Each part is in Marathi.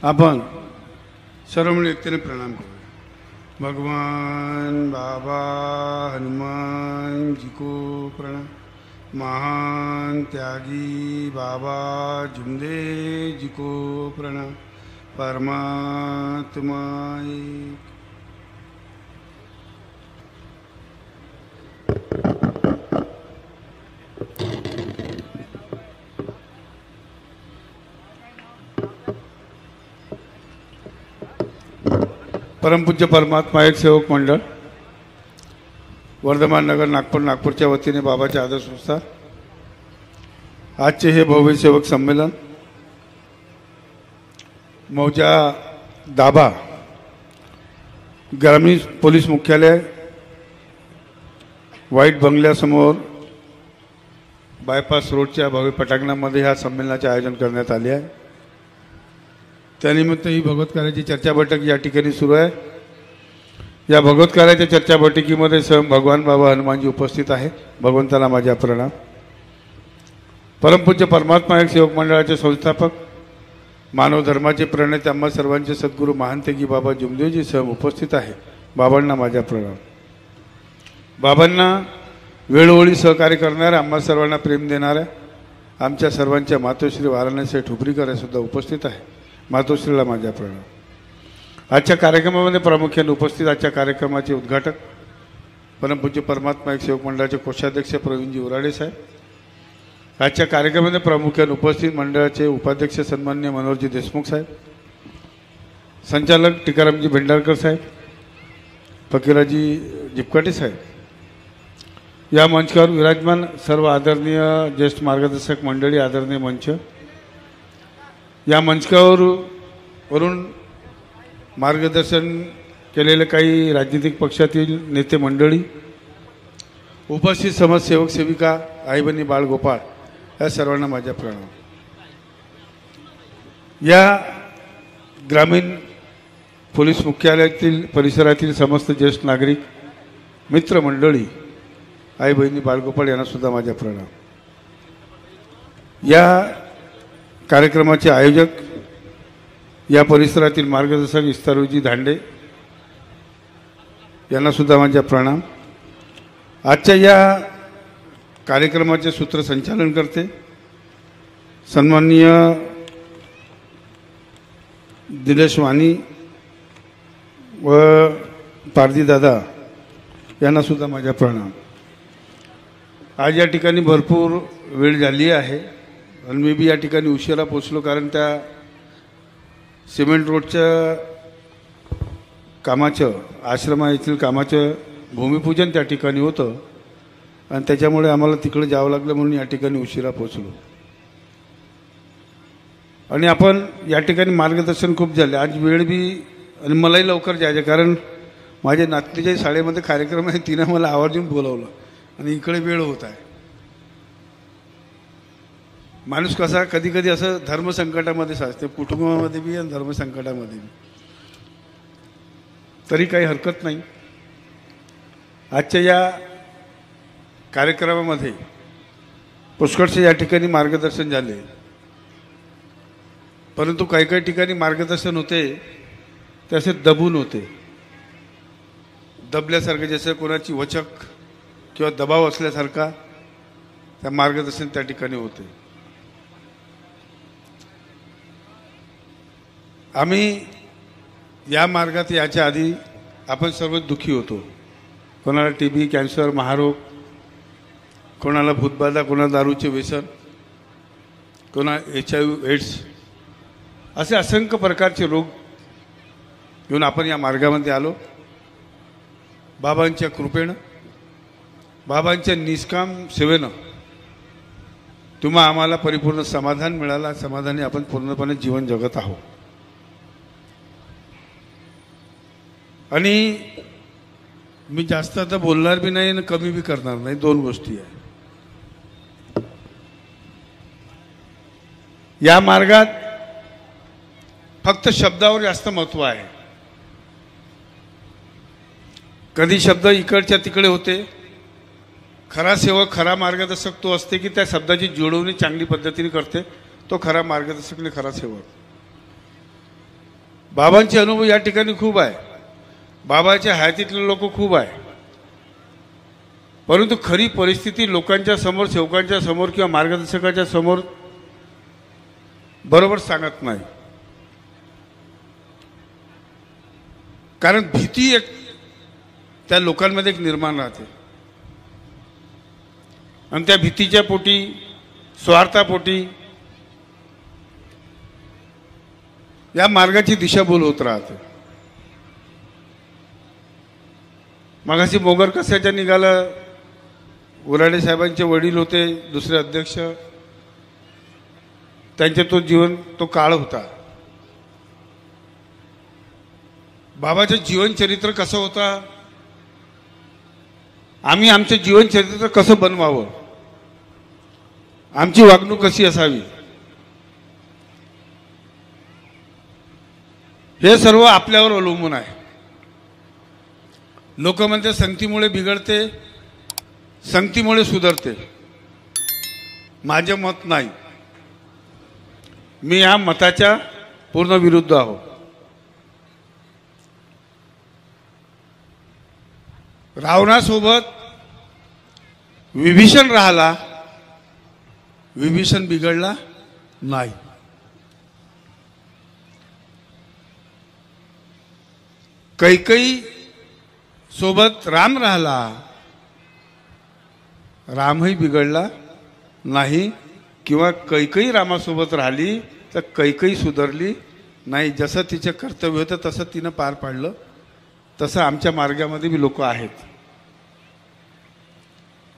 आपण सर्व मिळून एकतेने प्रणाम करूया। भगवान बाबा हनुमान जी को प्रणाम। महान त्यागी बाबा जुमदे जी को प्रणाम। परमात्मा एक। परमपूज्य परमात्मा एक सेवक मंडळ वर्धमान नगर नागपूर नागपूरच्या वतीने बाबाच्या आदेशानुसार आजचे हे भव्य सेवक संमेलन मौजा दाभा ग्रामीण पोलीस मुख्यालय व्हाईट बंगल्यासमोर बायपास रोडच्या भव्य पटांगणामध्ये ह्या संमेलनाचे आयोजन करण्यात आले आहे। त्यानिमित्त ही भगवत कार्याची चर्चा बैठक या ठिकाणी सुरू आहे। या भगवत कार्याच्या चर्चा बैठकीमध्ये स्वयं भगवान बाबा हनुमानजी उपस्थित आहे। भगवंताला माझा प्रणाम। परमपूज्य परमात्मा एक सेवक मंडळाचे संस्थापक मानव धर्माचे प्रणेते आम्हा सर्वांचे सद्गुरू महानतेगी बाबा जुमदेवजी स्वयं उपस्थित आहे। बाबांना माझा प्रणाम। बाबांना वेळोवेळी सहकार्य करणाऱ्या आम्हा सर्वांना प्रेम देणाऱ्या आमच्या सर्वांच्या मातोश्री वाराणसी ठुबरीकर सुद्धा उपस्थित आहे। मातोश्रीला माझा प्रणाम। आजच्या कार्यक्रमामध्ये प्रामुख्याने उपस्थित आजच्या कार्यक्रमाचे उद्घाटक परमपूज्य परमात्मा एक सेवक मंडळाचे कोषाध्यक्ष प्रवीणजी उराडे साहेब। आजच्या कार्यक्रमामध्ये प्रामुख्याने उपस्थित मंडळाचे उपाध्यक्ष सन्माननीय मनोहरजी देशमुख साहेब, संचालक टीकारामजी भेंडारकर साहेब, फकीराजी जिपकाटे साहेब। या मंचावर विराजमान सर्व आदरणीय ज्येष्ठ मार्गदर्शक मंडळी, आदरणीय मंच, या मंचावरून मार्गदर्शन केलेले काही राजनीतिक पक्षातील नेते मंडळी, उपस्थित समाजसेवक सेविका, आई बहिणी, बाळगोपाळ, या सर्वांना माझा प्रणाम। या ग्रामीण पोलीस मुख्यालयातील परिसरातील समस्त ज्येष्ठ नागरिक, मित्रमंडळी, आई बहिणी, बाळगोपाळ यांना सुद्धा माझा प्रणाम। या कार्यक्रमाचे आयोजक या परिसरातील मार्गदर्शक इस्तारोजी धांडे यांना सुद्धा माझा प्रणाम। आजच्या या कार्यक्रमाचे सूत्रसंचालन करते सन्माननीय दिलेश वाणी व पारदी दादा यांना सुद्धा माझा प्रणाम। आज या ठिकाणी भरपूर वेळ झाली आहे आणि मी बी या ठिकाणी उशिरा पोचलो, कारण त्या सिमेंट रोडच्या कामाचं, आश्रमा येथील कामाचं भूमिपूजन त्या ठिकाणी होतं आणि त्याच्यामुळे आम्हाला तिकडे जावं लागलं, म्हणून या ठिकाणी उशिरा पोचलो। आणि आपण या ठिकाणी मार्गदर्शन खूप झाले आज, वेळ बी, आणि मलाही लवकर जायचं, कारण माझ्या नातनीच्या शाळेमध्ये कार्यक्रम आहे, तिनं मला आवर्जून बोलावलं आणि इकडे वेळ होत आहे। माणूस कसा कधी कधी असं धर्मसंकटामध्ये साचते, कुटुंबामध्ये बी आणि धर्मसंकटामध्ये बी, तरी काही हरकत नाही। आजच्या या कार्यक्रमामध्ये पुष्कळसे या ठिकाणी मार्गदर्शन झाले, परंतु काही काही ठिकाणी मार्गदर्शन होते ते असे दबून होते, दबल्यासारखे, जसं कोणाची वचक किंवा दबाव असल्यासारखा त्या मार्गदर्शन त्या ठिकाणी होते। आम्ही या मार्गात याच्या आधी आपण सर्व दुःखी होतो, कोणाला TB, कॅन्सर, महारोग, कोणाला भूतबाधा, कोणाला दारूचे व्यसन, कोणा HIV, एड्स, असे असंख्य प्रकारचे रोग घेऊन आपण या मार्गामध्ये आलो। बाबांच्या कृपेनं, बाबांच्या निष्काम सेवेनं तुम्हा आम्हाला परिपूर्ण समाधान मिळाला, समाधानी आपण पूर्णपणे जीवन जगत आहोत। आणि मी जास्त आता बोलणार बी नाही आणि कमी बी करणार नाही, दोन गोष्टी आहे या मार्गात। फक्त शब्दावर जास्त महत्त्व आहे। कधी शब्द इकडच्या तिकडे होते, खरा सेवक, खरा मार्गदर्शक तो असते की त्या शब्दाची जुळवणी चांगली पद्धतीने करते, तो खरा मार्गदर्शक आणि खरा सेवक। बाबांचे अनुभव या ठिकाणी खूप आहे, बाबाच्या हयातीतले लोक खूप आहे, परंतु खरी परिस्थिती लोकांच्या समोर, सेवकांच्या समोर किंवा मार्गदर्शकाच्या समोर बरोबर सांगत नाही. कारण भीती एक त्या लोकांमध्ये एक निर्माण राहते आणि त्या भीतीच्या पोटी, स्वार्थापोटी या मार्गाची दिशाभूल होत राहते. मगाशी मोगर कशाच्या निघालं, उराडे साहेबांचे वडील होते, दुसरे अध्यक्ष, त्यांचे तो जीवन, तो काळ होता. बाबाचं जीवनचरित्र कसं होतं, आम्ही आमचं जीवनचरित्र कसं बनवावं, आमची वागणूक कशी असावी, हे सर्व आपल्यावर अवलंबून आहे. लोक म्हणते संगतीमुळे बिघडते, संगतीमुळे सुधारते. माझे मत नाही, मी या मताच्या पूर्ण विरुद्ध आहो. रावणासोबत विभीषण राहिला, विभीषण बिघडला नाही. कैकेयी सोबत राम राहिला, रामही बिघडला नाही. किंवा कैकेयी रामासोबत राहिली तर कैकेयी सुधारली नाही. जसं तिचे कर्तव्य होतं तसं तिनं पार पाडलं. तसं आमच्या मार्गामध्ये बी लोक आहेत.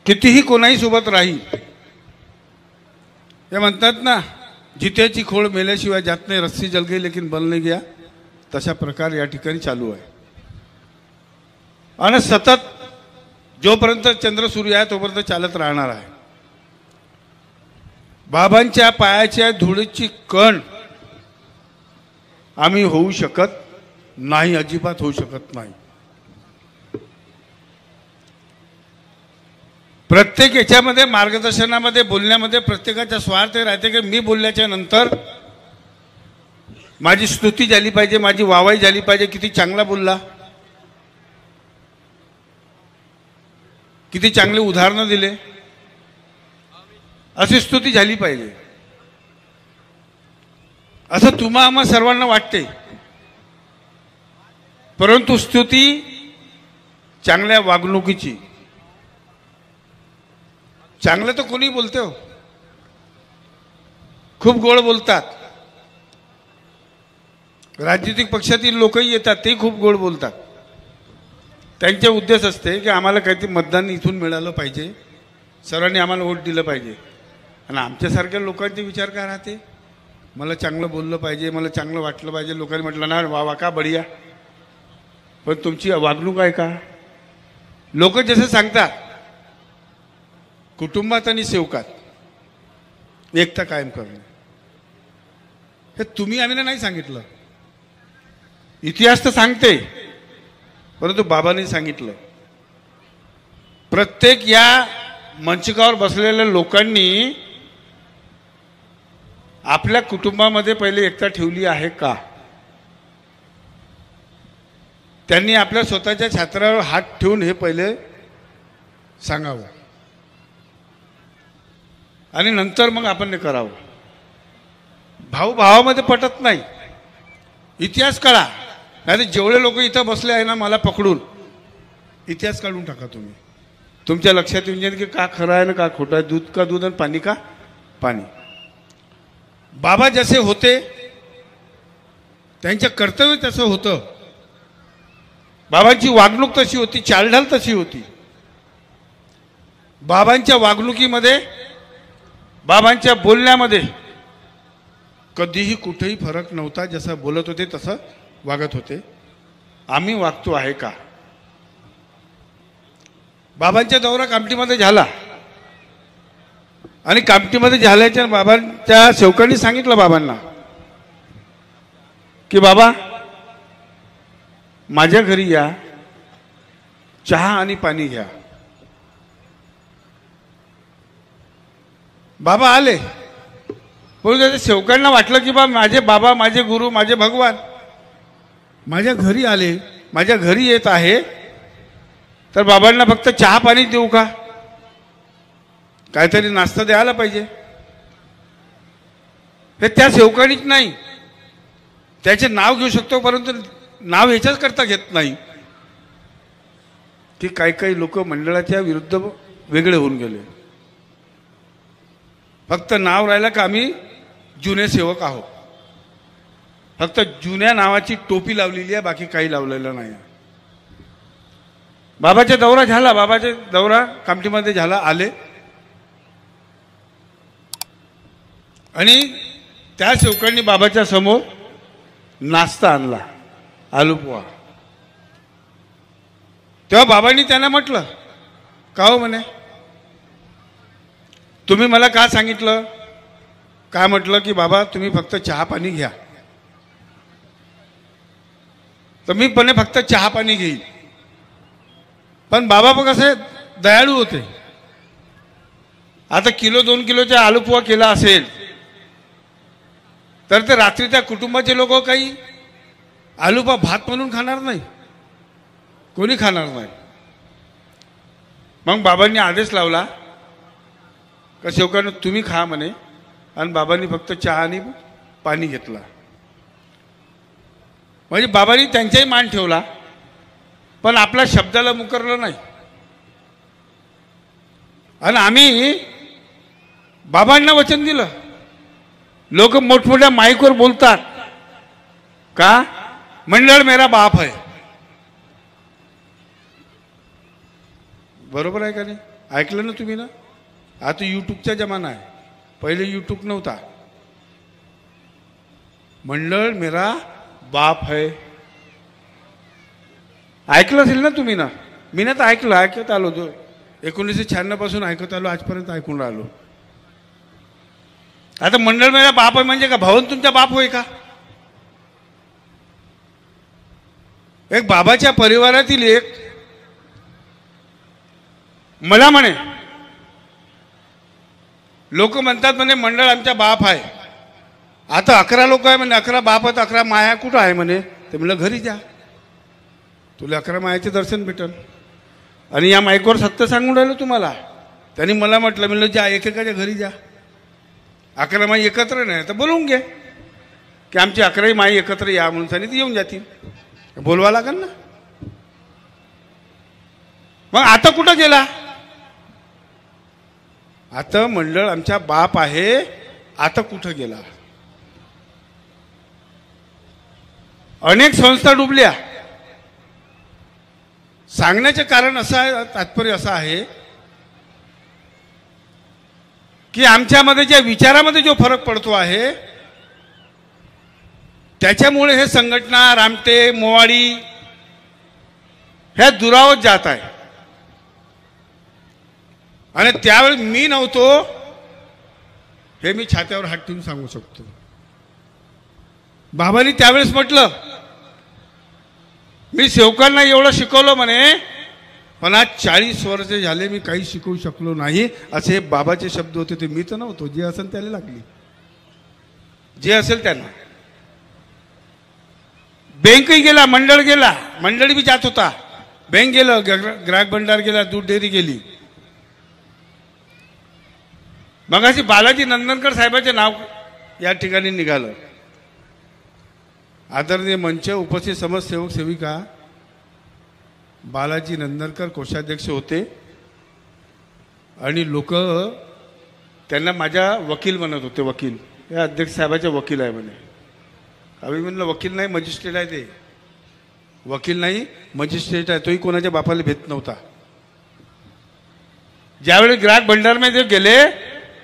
कितीही कोणाही सोबत राहील, हे म्हणतात ना, जित्याची खोड मेल्याशिवाय जात नाही, रस्सी जल गई लेकिन बल नाही गया. तशा प्रकार या ठिकाणी चालू आहे. आणि सतत जोपर्यंत चंद्र सूर्य आहे तोपर्यंत चालत राहणार आहे. बाबांच्या पायाच्या धुळीची कण आम्ही होऊ शकत नाही, अजिबात होऊ शकत नाही. प्रत्येक याच्यामध्ये, मार्गदर्शनामध्ये, बोलण्यामध्ये प्रत्येकाचा स्वार्थ राहते की मी बोलल्याच्या नंतर माझी स्तुती झाली पाहिजे, माझी वाहवाही झाली पाहिजे. किती चांगला बोलला, किती चांगले उदाहरणं दिले, अशी स्तुती झाली पाहिजे, असं तुम्हा आम्हा सर्वांना वाटते. परंतु स्तुती चांगल्या वागणुकीची. चांगलं तर कोणी बोलते हो, खूप गोड बोलतात. राजनीतिक पक्षातील लोकही येतात, ते खूप गोड बोलतात. त्यांचे उद्देश असते की आम्हाला काहीतरी मतदान इथून मिळालं पाहिजे, सर्वांनी आम्हाला वोट दिलं पाहिजे. आणि आमच्यासारख्या लोकांचे विचार काय राहते, मला चांगलं बोललं पाहिजे, मला चांगलं वाटलं पाहिजे. लोकांनी म्हटलं ना, वा वा का बढिया, पण तुमची वागणूक आहे का? लोक जसे सांगतात, कुटुंबात आणि सेवकात एकता कायम करणे, हे तुम्ही आम्ही नाही सांगितलं. इतिहास तर सांगते, परंतु बाबांनी सांगितलं. प्रत्येक या मंचकावर बसलेल्या लोकांनी आपल्या कुटुंबामध्ये पहिले एकता ठेवली आहे का? त्यांनी आपल्या स्वतःच्या छात्रावर हात ठेवून हे पहिले सांगावं आणि नंतर मग आपण हे करावं. भाऊ भावामध्ये पटत नाही. इतिहास काढा, नाही तर जेवढे लोक इथं बसले आहे ना, मला पकडून इतिहास काढून टाका तुम्ही. तुमच्या लक्षात येऊन जाईल की का खरं आहे ना का खोटं आहे, दूध का दूध आणि पाणी का पाणी. बाबा जसे होते, त्यांचं कर्तव्य तसं होतं, बाबांची वागणूक तशी होती, चालढाल तशी होती. बाबांच्या वागणुकीमध्ये, बाबांच्या बोलण्यामध्ये कधीही कुठेही फरक नव्हता. जसं बोलत होते तसं वागत होते. आम्ही वागतो आहे का? बाबांचा दौरा कामठीमध्ये झाला आणि कामठीमध्ये झाल्याच्या बाबांच्या सेवकांनी सांगितलं बाबांना की बाबा माझ्या घरी या, चहा आणि पाणी घ्या. बाबा आले, पण त्याच्या सेवकांना वाटलं की बा माझे बाबा, माझे गुरु, माझे भगवान माझ्या घरी आले, माझ्या घरी येत आहे, तर बाबांना फक्त चहा पाणी देऊ का? काहीतरी नाश्ता द्यायला पाहिजे. हे त्या सेवकानीच नाही, त्याचे नाव घेऊ शकतो, परंतु नाव याच्याच करता घेत नाही की काही काही लोक मंडळाच्या विरुद्ध वेगळे होऊन गेले. फक्त नाव राहिलं का आम्ही जुने सेवक आहोत. फक्त जुन्या नावाची टोपी लावलेली आहे, बाकी काही लावलेलं नाही. बाबाचा दौरा झाला, बाबाचा दौरा कामठीमध्ये झाला, आले आणि त्या सेवकांनी बाबाच्या समोर नाश्ता आणला, आलू पोहा. तेव्हा बाबांनी त्यांना म्हटलं, का हो म्हणे, तुम्ही मला का सांगितलं? काय म्हटलं की बाबा तुम्ही फक्त चहा पाणी घ्या. तर मी पण फक्त चहा पाणी घेईन. पण बाबा पण कसे दयाळू होते. आता किलो 2 किलोचा आलू पोहा केला असेल तर ते रात्री त्या कुटुंबाचे लोक काही आलू पोहा भात म्हणून खाणार नाही, कोणी खाणार नाही. मग बाबांनी आदेश लावला का सेवकांना तुम्ही खा म्हणे, आणि बाबांनी फक्त चहा आणि पाणी घेतला. म्हणजे बाबांनी त्यांचाही मान ठेवला, पण आपल्या शब्दाला मुकरलं नाही. आणि आम्ही बाबांना वचन दिलं. लोक मोठमोठ्या माईकवर बोलतात का मंडळ मेरा बाप है. बरोबर आहे का नाही? ऐकलं ना तुम्ही ना? आता यूट्यूबचा जमाना आहे, पहिले यूट्यूब नव्हता. मंडळ मेरा बाप है, ऐकलं असेल ना तुम्ही ना? मी ना तर ऐकत आलो. 1996 पासून ऐकत आलो, आजपर्यंत ऐकून राहिलो. आता मंडळ मेरा बाप आहे म्हणजे का भावन तुमचा बाप होय का? एक बाबाच्या परिवारातील एक मला म्हणे, लोक म्हणतात म्हणे मंडळ आमचा बाप आहे. आता 11 लोक आहे म्हणे, 11 बाप आहेत, 11 माया कुठं आहे म्हणे. ते म्हणलं घरी जा, तुला 11 मायाचे दर्शन भेटल. आणि या माईकवर सत्य सांगून राहिलो तुम्हाला. त्यांनी मला म्हणलं जा एकेकाच्या घरी जा. 11 माई एकत्र नाही तर बोलवून घे की आमची 11ही माई एकत्र या म्हणून सांगितलं, येऊन जातील. बोलवा लागेल ना. मग आता कुठं गेला? आता मंडळ आमचा बाप आहे, आता कुठं गेला? अनेक संस्था डुबल्या. सांगण्याचे कारण असं आहे, तात्पर्य असं आहे की आमच्यामध्ये ज्या विचारामध्ये जो फरक पडतो आहे त्याच्यामुळे हे संघटना रामटे मोवाडी ह्या दुरावत जात आहे. आणि त्यावेळेस मी नव्हतो हे मी छात्यावर हात ठेवून सांगू शकतो. बाबांनी त्यावेळेस म्हटलं, मी सेवकांना एवढं शिकवलं म्हणे, पण आज 40 वर्ष झाले मी काही शिकवू शकलो नाही, असे बाबाचे शब्द होते. ते मी तर नव्हतो, जे असेल त्याला लागली, जे असेल त्यांना. बँकही गेला, मंडळ गेला, मंडळ बी जात होता, बँक गेलं, ग्राहक भंडार गेला, दूध डेअरी गेली. मगाशी बालाजी नंदनकर साहेबांचे नाव या ठिकाणी निघालं. आदरणीय मंच उपस्थित समाजसेवक सेविका बालाजी नंदनकर कोषाध्यक्ष होते आणि लोक त्यांना माझ्या वकील म्हणत होते. वकील, या अध्यक्ष साहेबाचे वकील आहे म्हणे. आम्ही म्हणलं वकील नाही मजिस्ट्रेट आहे. ते वकील नाही मजिस्ट्रेट आहे. तोही कोणाच्या बापाला भेट नव्हता. ज्यावेळी ग्राहक भंडारमध्ये गेले,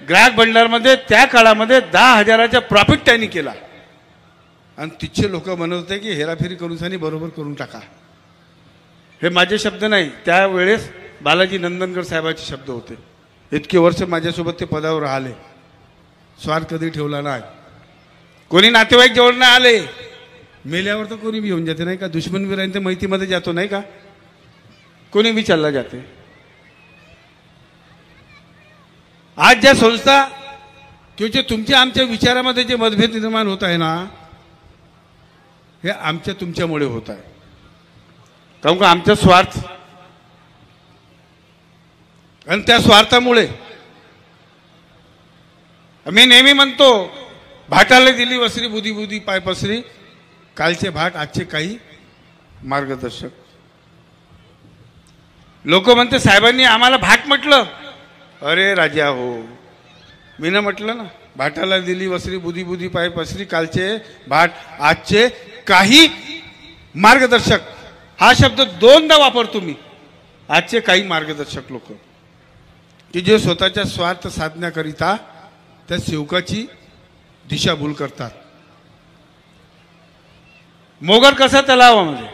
ग्राहक भंडारमध्ये त्या काळामध्ये 10,000चा प्रॉफिट त्यांनी केला. आणि तिथचे लोक म्हणत होते की हेराफेरी करून सानी बरोबर करून टाका. हे माझे शब्द नाही, त्यावेळेस बालाजी नंदनकर साहेबांचे शब्द होते. इतके वर्ष माझ्यासोबत ते पदावर राहिले, स्वार्थ कधी ठेवला नाही. कोणी नातेवाईक जवळ नाही आले, मेल्यावर तर कोणी बी येऊन जाते नाही का. दुश्मन वीरांच्या मैतीमध्ये जातो नाही का, कोणी बी चालला जाते. आज ज्या संस्था किंवा जे तुमच्या आमच्या विचारामध्ये जे मतभेद निर्माण होत आहे ना, हे आमच्या तुमच्यामुळे होत आहे. कारण का आमचा स्वार्थ, आणि त्या स्वार्थामुळे मी नेहमी म्हणतो, भाटाला दिली वसरी बुधी बुधी पाय पसरी, कालचे भाट आजचे काही मार्गदर्शक. लोक म्हणते साहेबांनी आम्हाला भाट म्हटलं. अरे राजा हो, मी न म्हटलं ना, भाटाला दिली वसरी बुधी बुधी पाय पसरी, कालचे भाट आजचे काही मार्गदर्शक. हा शब्द दोनदा वापरतो मी. आजचे काही मार्गदर्शक लोक की जे स्वतःच्या स्वार्थ साधण्याकरिता त्या सेवकाची दिशाभूल करतात. मोगर कसा तलावामध्ये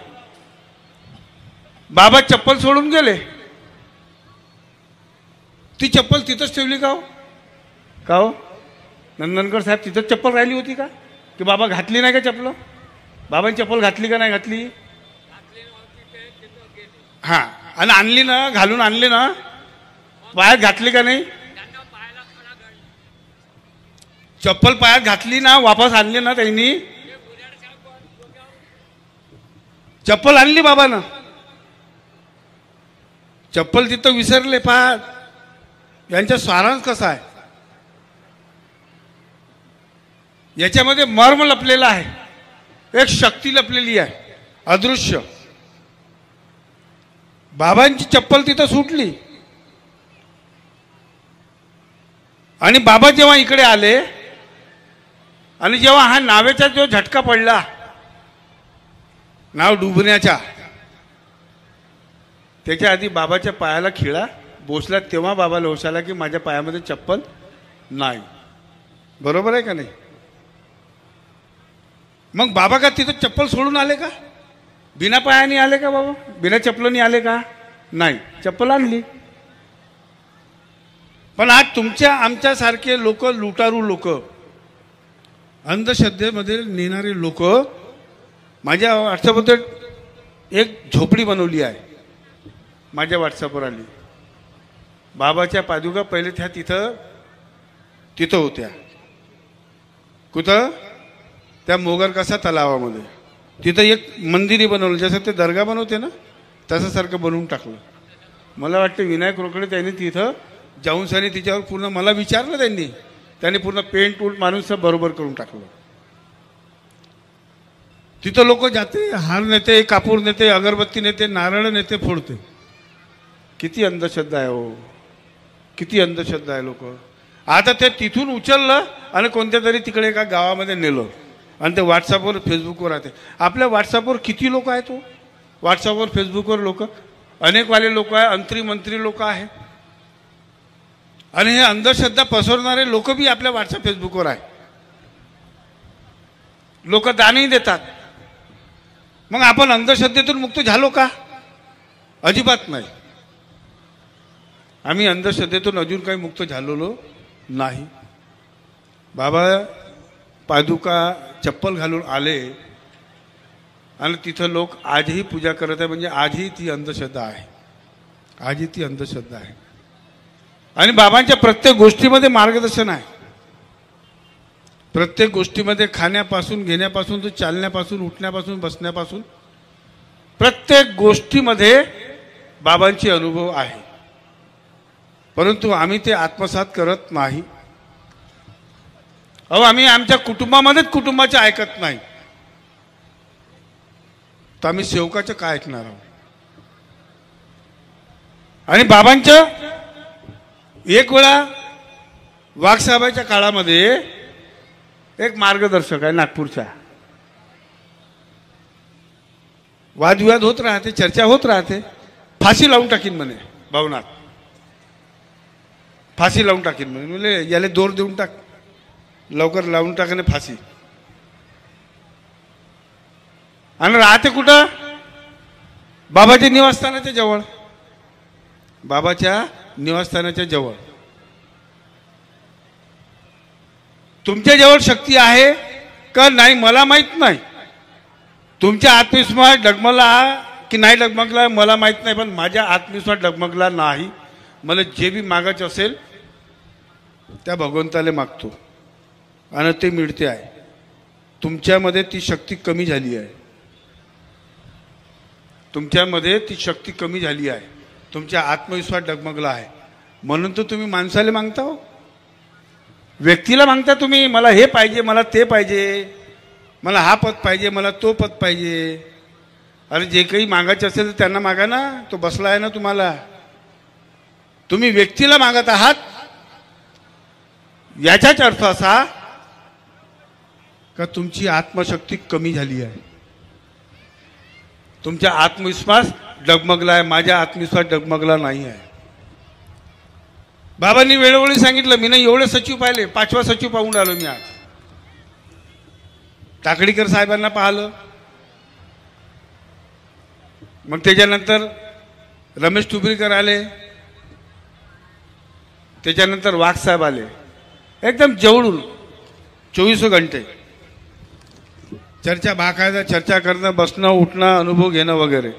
बाबा चप्पल सोडून गेले, ती चप्पल तिथंच ठेवली का हो? का हो नंदनकर साहेब, तिथंच चप्पल राहिली होती का? की बाबा घातली नाही का चप्पल? बाबांनी चप्पल घातली का नाही घातली? हा, आणि आणली ना, घालून आणली ना, पायात घातली का नाही? चप्पल पायात घातली ना, वापस आणली ना त्यांनी? चप्पल आणली बाबानं, चप्पल तिथं विसरले. पहा यांचा सारांश कसा आहे, याच्यामध्ये मर्म लपलेला आहे, एक शक्ती लपलेली आहे अदृश्य. बाबांची चप्पल तिथं सुटली आणि बाबा जेव्हा इकडे आले आणि जेव्हा हा नावेचा जो झटका पडला, नाव डुबण्याचा, त्याच्या आधी बाबाच्या पायाला खिळा बोसला, तेव्हा बाबाला होश आला की माझ्या पायामध्ये चप्पल नाही. बरोबर आहे का नाही? मग बाबा का तिथं चप्पल सोडून आले का? बिना पायाने आले का बाबा? बिना चप्पलनी आले का? नाही, चप्पल आणली. पण आज तुमच्या आमच्यासारखे लोक, लुटारू लोक, अंधश्रद्धेमध्ये नेणारे लोक, माझ्या व्हॉट्सअपवर एक झोपडी बनवली आहे, माझ्या व्हॉट्सअपवर आली. बाबाच्या पादुका पहिले त्या तिथं होत्या. कुठं? त्या मोगर कसा तलावामध्ये. तिथं एक मंदिरही बनवलं, जसं ते दर्गा बनवते ना तसं सारखं बनवून टाकलं. मला वाटतं विनायक रोकडे त्यांनी तिथं जाऊन सनी तिच्यावर पूर्ण, मला विचारलं त्यांनी पूर्ण पेंट उलट माणूस सब बरोबर करून टाकलं. तिथं लोक जाते, हार नेते, कापूर नेते, अगरबत्ती नेते, नारळ नेते, फोडते. किती अंधश्रद्धा आहे हो, किती अंधश्रद्धा आहे लोक. आता ते तिथून उचललं आणि कोणत्या तरी तिकडे एका गावामध्ये नेलं आणि ते व्हॉट्सअपवर फेसबुकवर राहते. आपल्या व्हॉट्सअपवर किती लोक आहेत हो, व्हॉट्सअपवर फेसबुकवर लोक अनेकवाले लोक आहे, अंतरी मंत्री लोक आहे, आणि हे अंधश्रद्धा पसरवणारे लोक बी आपल्या व्हॉट्सअप फेसबुकवर आहे. लोक दानही देतात. मग आपण अंधश्रद्धेतून मुक्त झालो का? अजिबात नाही. आम्ही अंधश्रद्धेतून अजून काही मुक्त झालेलो नाही. बाबा पादुका चप्पल घालून आले आणि तिथं लोक आजही पूजा करत आहे. म्हणजे आजही ती अंधश्रद्धा आहे, आजही ती अंधश्रद्धा आहे. आणि बाबांच्या प्रत्येक गोष्टीमध्ये मार्गदर्शन आहे. प्रत्येक गोष्टीमध्ये खाण्यापासून, घेण्यापासून, चालण्यापासून, उठण्यापासून, बसण्यापासून, प्रत्येक गोष्टीमध्ये बाबांचे अनुभव आहे. परंतु आम्ही ते आत्मसात करत नाही. अहो, आम्ही आमच्या कुटुंबामध्येच कुटुंबाचे ऐकत नाही, तर आम्ही सेवकाचं काय ऐकणार आहोत? आणि बाबांच्या एक वेळा वाघसाहेबाच्या काळामध्ये एक मार्गदर्शक आहे नागपूरचा, वादविवाद होत राहते, चर्चा होत राहते. फाशी लावून टाकीन म्हणे भवनात, फाशी लावून टाकीन म्हणे. म्हणजे याला दोर देऊन टाक, लवकर लावून टाकणे फाशी. आणि राहते कुठं? बाबाच्या निवासस्थानाच्या जवळ, बाबाच्या निवासस्थानाच्या जवळ. तुमच्या जवळ शक्ती आहे का नाही मला माहित नाही. तुमच्या आत्मविश्वास डगमगला की नाही डगमगला मला माहित नाही, पण माझ्या आत्मविश्वास डगमगला नाही. मला जे बी मागायचं असेल त्या भगवंताला मागतो आणि ते मिळते आहे. तुमच्यामध्ये ती शक्ती कमी झाली आहे. तुमच्यामध्ये ती शक्ती कमी झाली आहे, तुमचा आत्मविश्वास डगमगला आहे, म्हणून तर तुम्ही माणसाला मागता हो, व्यक्तीला मागता तुम्ही. मला हे पाहिजे, मला ते पाहिजे, मला हा पद पाहिजे, मला तो पद पाहिजे. अरे जे काही मागायचे असेल तर त्यांना मागा ना, तो बसला आहे ना तुम्हाला. तुम्ही व्यक्तीला मागत आहात, याचाच अर्थ असा का तुमची आत्मशक्ती कमी झाली आहे, तुमचा आत्मविश्वास डगमगला आहे. माझा आत्मविश्वास डगमगला नाही आहे. बाबांनी वेळोवेळी सांगितलं, मी नाही एवढे सचिव पाहिले, 5वा सचिव पाहून आलो मी आज. टाकडीकर साहेबांना पाहिलं, मग त्याच्यानंतर रमेश टुबरीकर आले, त्याच्यानंतर वाघ साहेब आले, एकदम जवळून 24 घंटे चर्चा, बाकायदा चर्चा करणं, बसणं, उठणं, अनुभव घेणं वगैरे.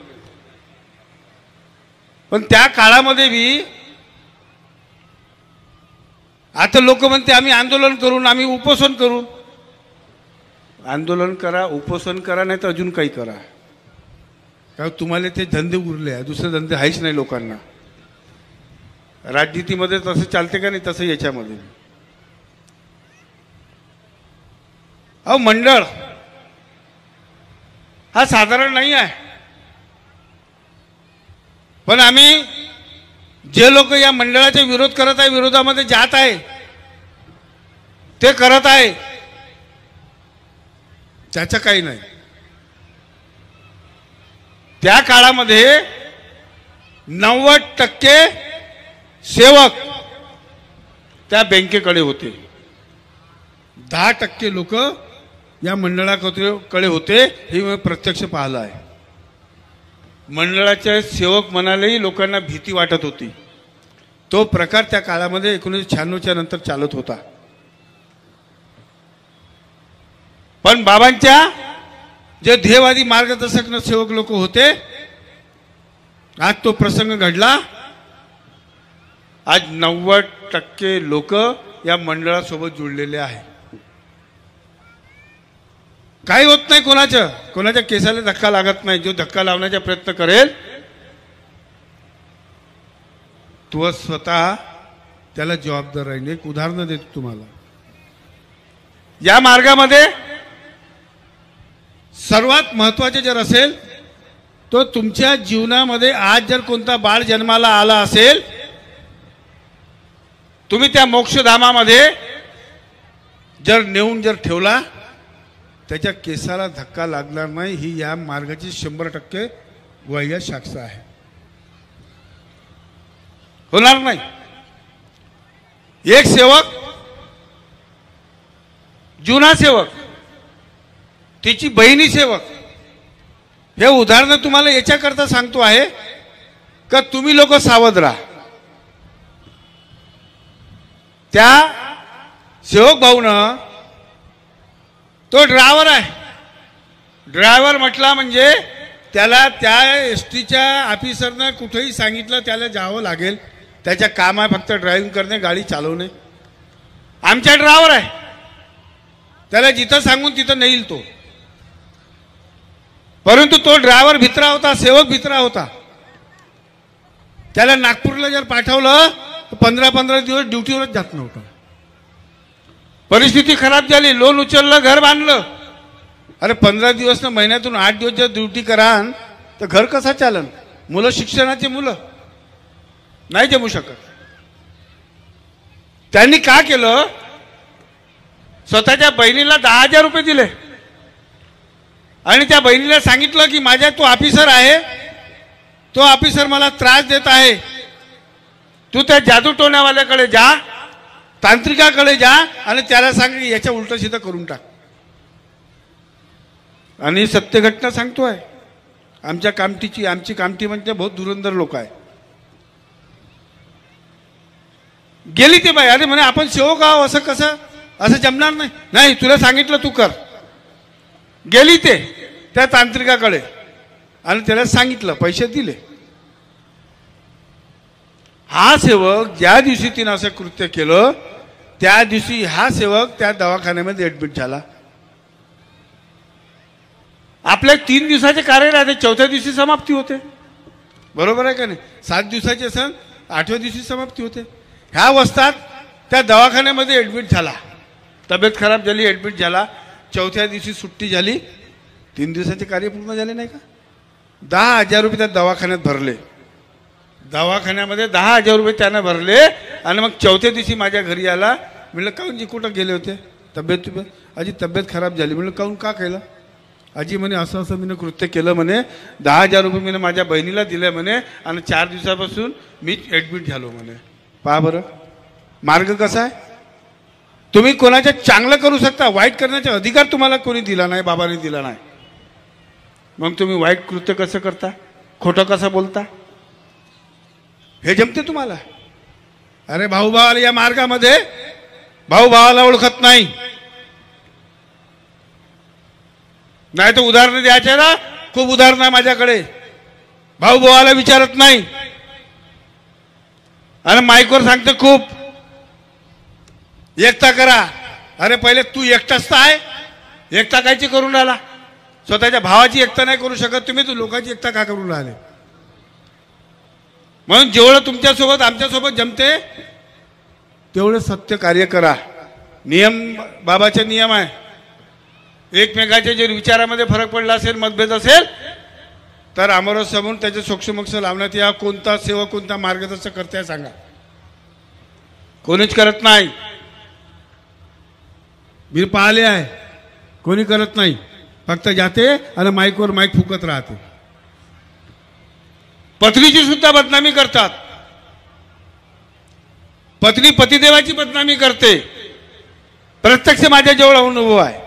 पण त्या काळामध्ये बी आता लोक म्हणते आम्ही आंदोलन करून, आम्ही उपोषण करू. आंदोलन करा, उपोषण करा, नाही तर अजून काही करा, कारण तुम्हाला ते धंदे उरले आहे, दुसरे धंदे आहेच नाही लोकांना. राजनीतीमध्ये तसं चालते का नाही, तसं याच्यामध्ये. अहो मंडळ हा साधारण नाही आहे, पण आम्ही जे लोक या मंडळाचा विरोध करत आहे, विरोधामध्ये जात आहे, ते करत आहे, त्याचं काही नाही. त्या काळामध्ये 90% सेवक त्या बँकेकडे होते, 10% लोक या मंडळाकडे होते. हे मी प्रत्यक्ष पाहिलं आहे. मंडळाचे सेवक म्हणालेही लोकांना भीती वाटत होती. तो प्रकार त्या काळामध्ये 1996च्या नंतर चालत होता. पण बाबांच्या जे ध्येयवादी मार्गदर्शक सेवक लोक होते, आज तो प्रसंग घडला. आज 90% लोक या मंडळासोबत जुळलेले आहे. काही होत नाही, कोणाच्या केसाला धक्का लागत नाही. जो धक्का लावण्याचा प्रयत्न करेल तो स्वतः त्याला जबाबदार राहील. एक उदाहरण देतो तुम्हाला. या मार्गामध्ये सर्वात महत्वाचे जर असेल तो तुमच्या जीवनामध्ये आज जर कोणता बाळ जन्माला आला असेल, तुम्ही त्या मोक्षधामामध्ये जर नेऊन जर ठेवला, त्याच्या केसाला धक्का लागणार नाही. ही या मार्गाची 100% ग्वाह्य साक्ष आहे. होणार नाही. एक सेवक, जुना सेवक, तिची बहिणी सेवक, हे उदाहरण तुम्हाला याच्याकरता सांगतो आहे का तुम्ही लोक सावध राहा. त्या सेवक भाऊनं, तो ड्रायव्हर आहे, ड्रायव्हर म्हटला म्हणजे त्याला त्या एसटीच्या ऑफिसरनं कुठेही सांगितलं त्याला जावं लागेल. त्याच्या काम आहे फक्त ड्रायव्हिंग करणे, गाडी चालवणे. आमचा ड्रायव्हर आहे, त्याला जिथं सांगून तिथं नेईल तो. परंतु तो ड्रायव्हर भित्रा होता, सेवक भित्रा होता. त्याला नागपूरला जर पाठवलं तर 15-15 दिवस ड्युटीवरच जात नव्हता. परिस्थिती खराब झाली, लोन उचललं, घर बांधलं. अरे 15 दिवस ना, महिन्यातून 8 दिवस जर ड्युटी करान तर घर कसं चालन? मुलं, शिक्षणाचे मुलं नाही जमू शकत. त्यांनी का केलं? स्वतःच्या बहिणीला 10,000 रुपये दिले आणि त्या बहिणीला सांगितलं की माझ्या तो ऑफिसर आहे, तो ऑफिसर मला त्रास देत आहे, तू त्या जादू टोण्यावाल्याकडे जा, तांत्रिकाकडे जा आणि त्याला सांग याच्या उलट सीधं करून टाक. आणि सत्य घटना सांगतोय. आमच्या कामठीची, आमची कामठी म्हणजे बहुत धुरंधर लोक आहे. गेली ते बाई. अरे म्हणे आपण सेवक आहो, असं कसं, असं जमणार नाही. नाही, तुला सांगितलं तू कर. गेली ते त्या तांत्रिकाकडे आणि त्याला सांगितलं, पैसे दिले. हा सेवक ज्या दिवशी तिने असं कृत्य केलं त्या दिवशी हा सेवक त्या दवाखान्यामध्ये ऍडमिट झाला. आपले 3 दिवसाचे कार्य राहते, 4थ्या दिवशी समाप्ती होते. बरोबर आहे का नाही? 7 दिवसाचे सण 8व्या दिवशी समाप्ती होते. ह्या अवस्थात त्या दवाखान्यामध्ये ॲडमिट झाला, तब्येत खराब झाली, ॲडमिट झाला. 4थ्या दिवशी सुट्टी झाली, 3 दिवसाचे कार्य पूर्ण झाले नाही का? 10,000 रुपये त्या दवाखान्यात भरले. दवाखान्यामध्ये 10,000 रुपये त्यानं भरले. आणि मग 4थ्या दिवशी माझ्या घरी आला. म्हणलं काहून जी कुठं गेले होते? तब्येत आजी तब्येत खराब झाली. म्हणलं काहून का केलं? आजी म्हणे असं असं मी कृत्य केलं म्हणे. 10,000 रुपये मी माझ्या बहिणीला दिले म्हणे आणि 4 दिवसापासून मी ॲडमिट झालो म्हणे. पहा बरं मार्ग कसा आहे. तुम्ही कोणाचं चांगलं करू शकता, वाईट करण्याचा अधिकार तुम्हाला कोणी दिला नाही, बाबाने दिला नाही. मग तुम्ही वाईट कृत्य कसं करता, खोटं कसं बोलता? हे जमते तुम्हाला? अरे भाऊ भावाला या मार्गामध्ये भाऊ भावाला ओळखत नाही. नाही तर उदाहरणं द्यायचे ना, खूप उदाहरणं आहे माझ्याकडे. भाऊ भावाला विचारत नाही आणि माईकवर सांगते खूप एकता करा. अरे पहिले तू एकटाच तर आहे, एकता कायची करून राहिला? स्वतःच्या भावाची एकता नाही करू शकत तुम्ही, तू लोकांची एकता का करून राहिले? म्हणून जेवढं तुमच्यासोबत आमच्यासोबत जमते तेवढं सत्य कार्य करा. नियम बाबाचे नियम आहे. एकमेकाच्या जर विचारामध्ये फरक पडला असेल, मतभेद असेल, तर आमरस समोर त्याचे सोक्षमोक्ष लावण्यात या. कोणता सेवा कोणता मार्गदर्शक करते सांगा? कोणीच करत नाही. मी पाहिले आहे, कोणी करत नाही. फक्त जाते आणि माईकवर माईक फुकत राहते. पत्नीची सुद्धा बदनामी करतात. पत्नी पतिदेवाची बदनामी करते. प्रत्यक्ष माझ्या जवळ अनुभव आहे.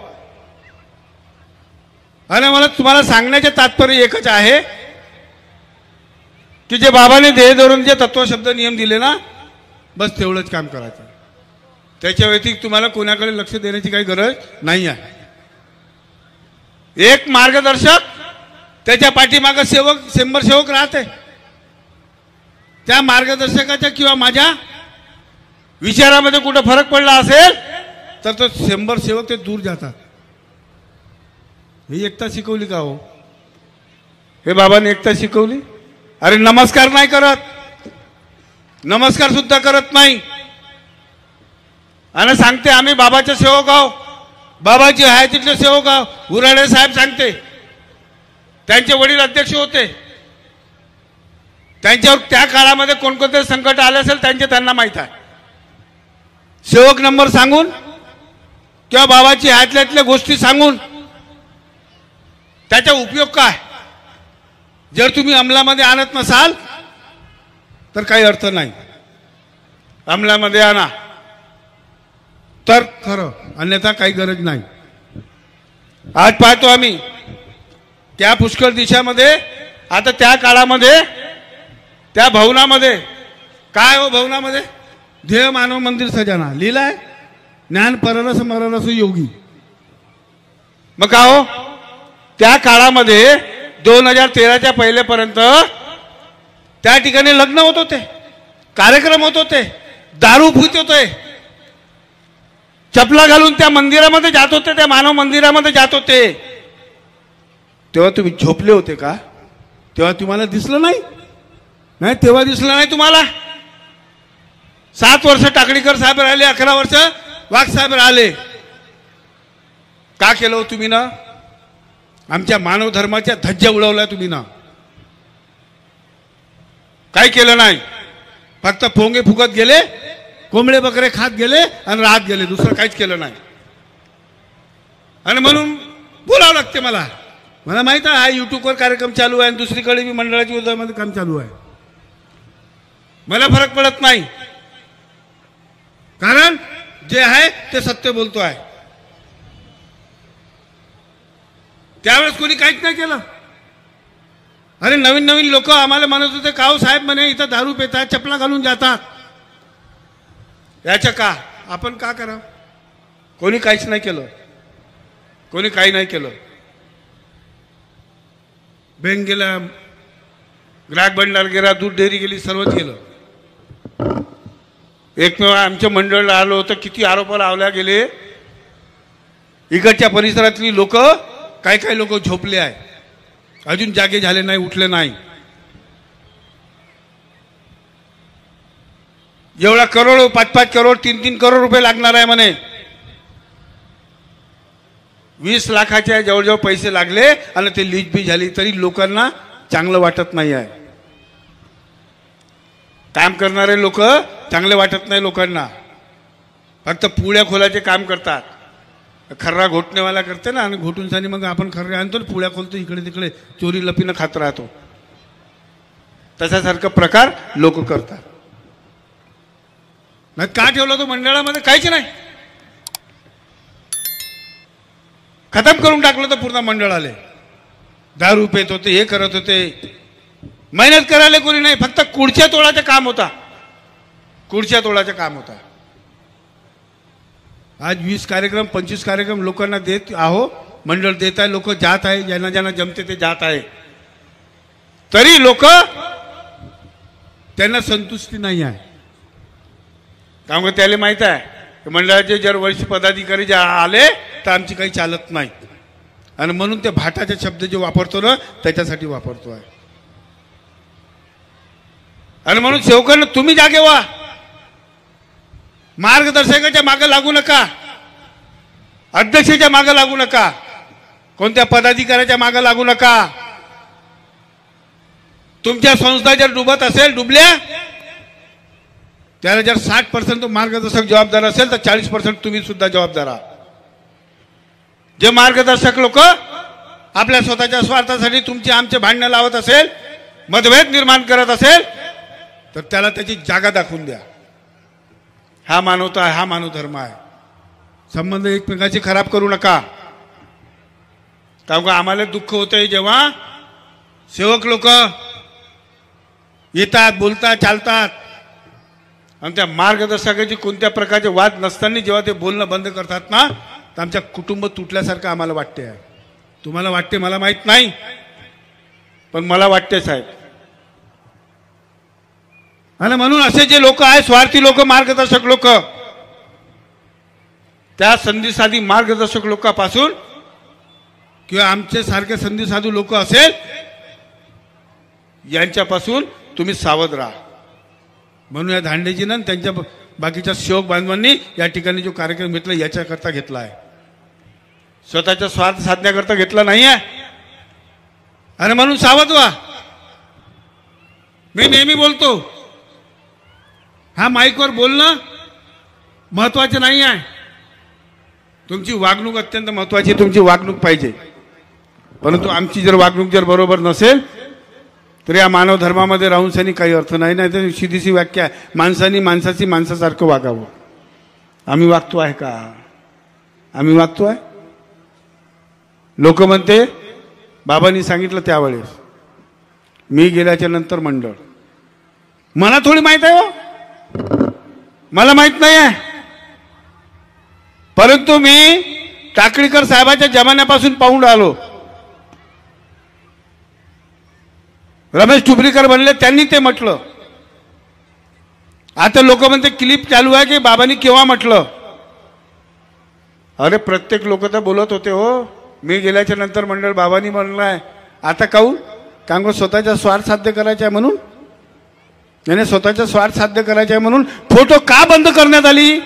आणि मला तुम्हाला सांगण्याचे तात्पर्य एकच आहे की जे बाबाने देह धरून जे तत्व शब्द नियम दिले ना, बस तेवढंच काम करायचं. त्याच्या व्यतिरिक्त तुम्हाला कोणाकडे लक्ष देण्याची काही गरज नाही आहे. एक मार्गदर्शक, त्याच्या पाठीमागे सेवक, 100 सेवक राहते. त्या मार्गदर्शकाच्या किंवा माझ्या विचारामध्ये कुठं फरक पडला असेल तर तो 100 सेवक ते दूर जातात. ही एकता शिकवली का हो? हे बाबांनी एकता शिकवली? अरे नमस्कार नाही करत, नमस्कार सुद्धा करत नाही. आणि सांगते आम्ही बाबाचे सेवक आहो, बाबाची आहे तिथले सेवक आहो. उराडे साहेब सांगते, त्यांचे वडील अध्यक्ष होते. त्यांच्यावर त्या काळामध्ये कोणकोणते संकट आले असेल त्यांना माहित आहे. सेवक नंबर सांगून किंवा बाबाची हातल्यातल्या गोष्टी सांगून त्याचा उपयोग काय? जर तुम्ही अंमलामध्ये आणत नसाल तर काही अर्थ नाही. अंमलामध्ये आणा तर खरं, अन्यथा काही गरज नाही. आज पाहतो आम्ही त्या पुष्कळ दिशामध्ये, आता त्या काळामध्ये त्या भवनामध्ये काय हो, भवनामध्ये ध्येय मानव मंदिर सजाना लिहिलाय, ज्ञान पररस मररस योगी. मग का हो, त्या काळामध्ये 2013च्या पहिलेपर्यंत त्या ठिकाणी लग्न होत होते, कार्यक्रम होत होते, दारू पित होते, चपला घालून त्या मंदिरामध्ये जात होते, त्या मानव मंदिरामध्ये जात होते. तेव्हा तुम्ही झोपले होते का? तेव्हा तुम्हाला दिसलं नाही? नाही, तेव्हा दिसलं नाही तुम्हाला. 7 वर्ष टाकडीकर साहेब राहिले, 11 वर्ष वाघ साहेब राहिले. का केलं हो तुम्ही ना? आमच्या मानव धर्माच्या धज्जा उडवल्या तुम्ही ना. काही केलं नाही, फक्त पोंगे फुकत गेले, कोंबडे बकरे खात गेले आणि राहत गेले, दुसरं काहीच केलं नाही. आणि म्हणून बोलावं लागते मला. मला माहित आहे हा युट्यूबवर कार्यक्रम चालू आहे आणि दुसरीकडे मी मंडळाच्या उद्यामध्ये काम चालू आहे. मला फरक पडत नाही, कारण जे आहे ते सत्य बोलतो आहे. त्यावेळेस कोणी काहीच नाही केलं. अरे नवीन नवीन लोक आम्हाला म्हणत होते काहो साहेब म्हणे इथं दारू पितात, चपला घालून जातात. याचं का आपण का करावं? कोणी काहीच नाही केलं, कोणी काही नाही केलं. बँक गेला, ग्राहक भंडार गेला, दूध डेअरी गेली, सर्वच गेलं. एकमेव आमच्या मंडळाला आलो होतं, किती आरोप लावल्या गेले. इकडच्या परिसरातली लोक काही काही लोक झोपले आहे, अजून जागे झाले नाही, उठले नाही. एवढा करोड, 5-5 करोड, 3-3 करोड रुपये लागणार आहे म्हणे. 20 लाखाच्या जवळजवळ पैसे लागले आणि ते लीज बी झाली, तरी लोकांना चांगलं वाटत नाही आहे. काम करणारे लोक चांगले वाटत नाही लोकांना. फक्त पुळ्या खोलाचे काम करतात. खर्रा घोटणेवाला करते ना, आणि घोटून सानी मग आपण खर्रे आणतो, पुळ्या खोलतो, इकडे तिकडे चोरी लपीनं खात राहतो. तशासारखा प्रकार लोक करतात. नाही का ठेवलं तो मंडळामध्ये? काहीच नाही, खतम करून टाकलं तर पूर्ण मंडळाले. दारू पेत होते, हे करत होते, मेहनत करायला कोणी नाही, फक्त कुडच्या तोळाचं काम होता, कुडच्या तोळाचं काम होता. आज 20 कार्यक्रम 25 कार्यक्रम लोकांना देत आहो, मंडळ देत आहे, लोक जात आहे, ज्यांना ज्यांना जमते ते जात आहे, तरी लोक त्यांना संतुष्टी नाही आहे. त्यामुळे त्याला माहित आहे मंडळाचे जर वरिष्ठ पदाधिकारी जे आले तर आमची काही चालत नाही, आणि म्हणून ते भाटाचे शब्द जे वापरतो ना त्याच्यासाठी वापरतो आहे. आणि म्हणून सेवकांना तुम्ही जागे व्हा, मार्गदर्शकाच्या मागे लागू नका, अध्यक्षाच्या मागे लागू नका, कोणत्या पदाधिकाऱ्याच्या मागे लागू नका. तुमच्या संस्था जर डुबत असेल, डुबल्या, त्याला जर 60% मार्गदर्शक जबाबदार असेल तर 40% तुम्ही सुद्धा जबाबदार आहात. जे मार्गदर्शक लोक आपल्या स्वतःच्या स्वार्थासाठी तुमचे आमचे भांडणं लावत असेल, मतभेद निर्माण करत असेल, तर त्याला त्याची जागा दाखवून द्या. हा मानवता आहे, हा मानव धर्म आहे. संबंध एकमेकांचे खराब करू नका. कारण आम्हाला दुःख होतंय जेव्हा सेवक लोक येतात, बोलतात, चालतात, आणि त्या मार्गदर्शकाची कोणत्या प्रकारचे वाद नसताना जेव्हा ते बोलणं बंद करतात ना, तर आमच्या कुटुंब तुटल्यासारखं आम्हाला वाटते आहे. तुम्हाला वाटते मला माहित नाही, पण मला वाटते साहेब. आणि म्हणून असे जे लोक आहेत, स्वार्थी लोक, मार्गदर्शक लोक, त्या संधी मार्गदर्शक लोकांपासून किंवा आमचे सारखे संधी साधू लोक असेल यांच्यापासून तुम्ही सावध राहा. म्हणून या धांडेजीनं त्यांच्या बाकीच्या सेवक बांधवांनी या ठिकाणी जो कार्यक्रम घेतला याच्याकरता घेतला आहे, स्वतःचा स्वार्थ साधण्याकरता घेतला नाही आहे. आणि म्हणून सावध व्हा. मी नेहमी बोलतो, हा माईकवर बोलणं महत्वाचं नाही आहे, तुमची वागणूक अत्यंत महत्वाची, तुमची वागणूक पाहिजे. परंतु आमची जर वागणूक जर बरोबर नसेल तर या मानव धर्मामध्ये राहून सनी काही अर्थ नाही. नाही तर सीधीशी वाक्य आहे, माणसानी माणसाची माणसासारखं वागावं. आम्ही वागतो आहे का? आम्ही वागतो आहे? लोक म्हणते बाबांनी सांगितलं त्यावेळेस, मी गेल्याच्या नंतर मंडळ. मला थोडी माहित आहे हो, मला माहित नाही आहे. परंतु मी टाकळीकर साहेबाच्या जमान्यापासून पाहून आलो. रमेश टुबरीकर म्हणले, त्यांनी ते म्हटलं. आता लोक म्हणते क्लिप चालू आहे की बाबांनी केव्हा म्हटलं. अरे प्रत्येक लोक तर बोलत होते हो, मी गेल्याच्या नंतर मंडळ बाबांनी म्हणलंय. आता काहून? कारण स्वतःचा स्वार्थ साध्य करायचा आहे म्हणून, याने स्वतःचा स्वार्थ साध्य करायचा आहे म्हणून फोटो का बंद करण्यात आली?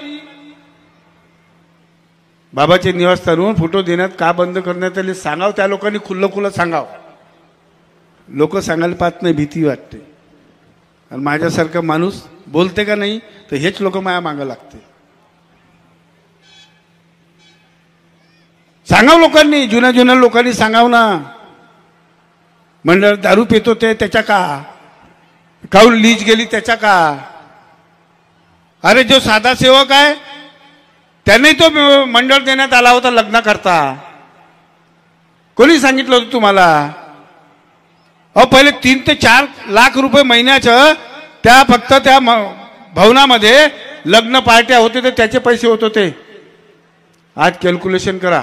बाबाचे निवासस्थानवरून फोटो देण्यात का बंद करण्यात आले सांगाव. त्या लोकांनी खुल्लं खुल्लं सांगाव. लोक सांगायला पाहत नाही, भीती वाटते. आणि माझ्यासारखा माणूस बोलते का नाही तर हेच लोक माया मागं लागते. सांगाव लोकांनी, जुन्या जुन्या लोकांनी सांगाव ना. मंडळ दारू पितो ते त्याच्या का? काऊन लीज गेली त्याच्या का? अरे जो साधा सेवक आहे त्यांनी तो मंडळ देण्यात आला होता लग्न करता. कोणी सांगितलं होतं तुम्हाला? अहो पहिले 3 ते 4 लाख रुपये महिन्याचं त्या फक्त त्या भवनामध्ये लग्न पार्ट्या होते ते त्याचे पैसे होत होते. आज कॅल्क्युलेशन करा,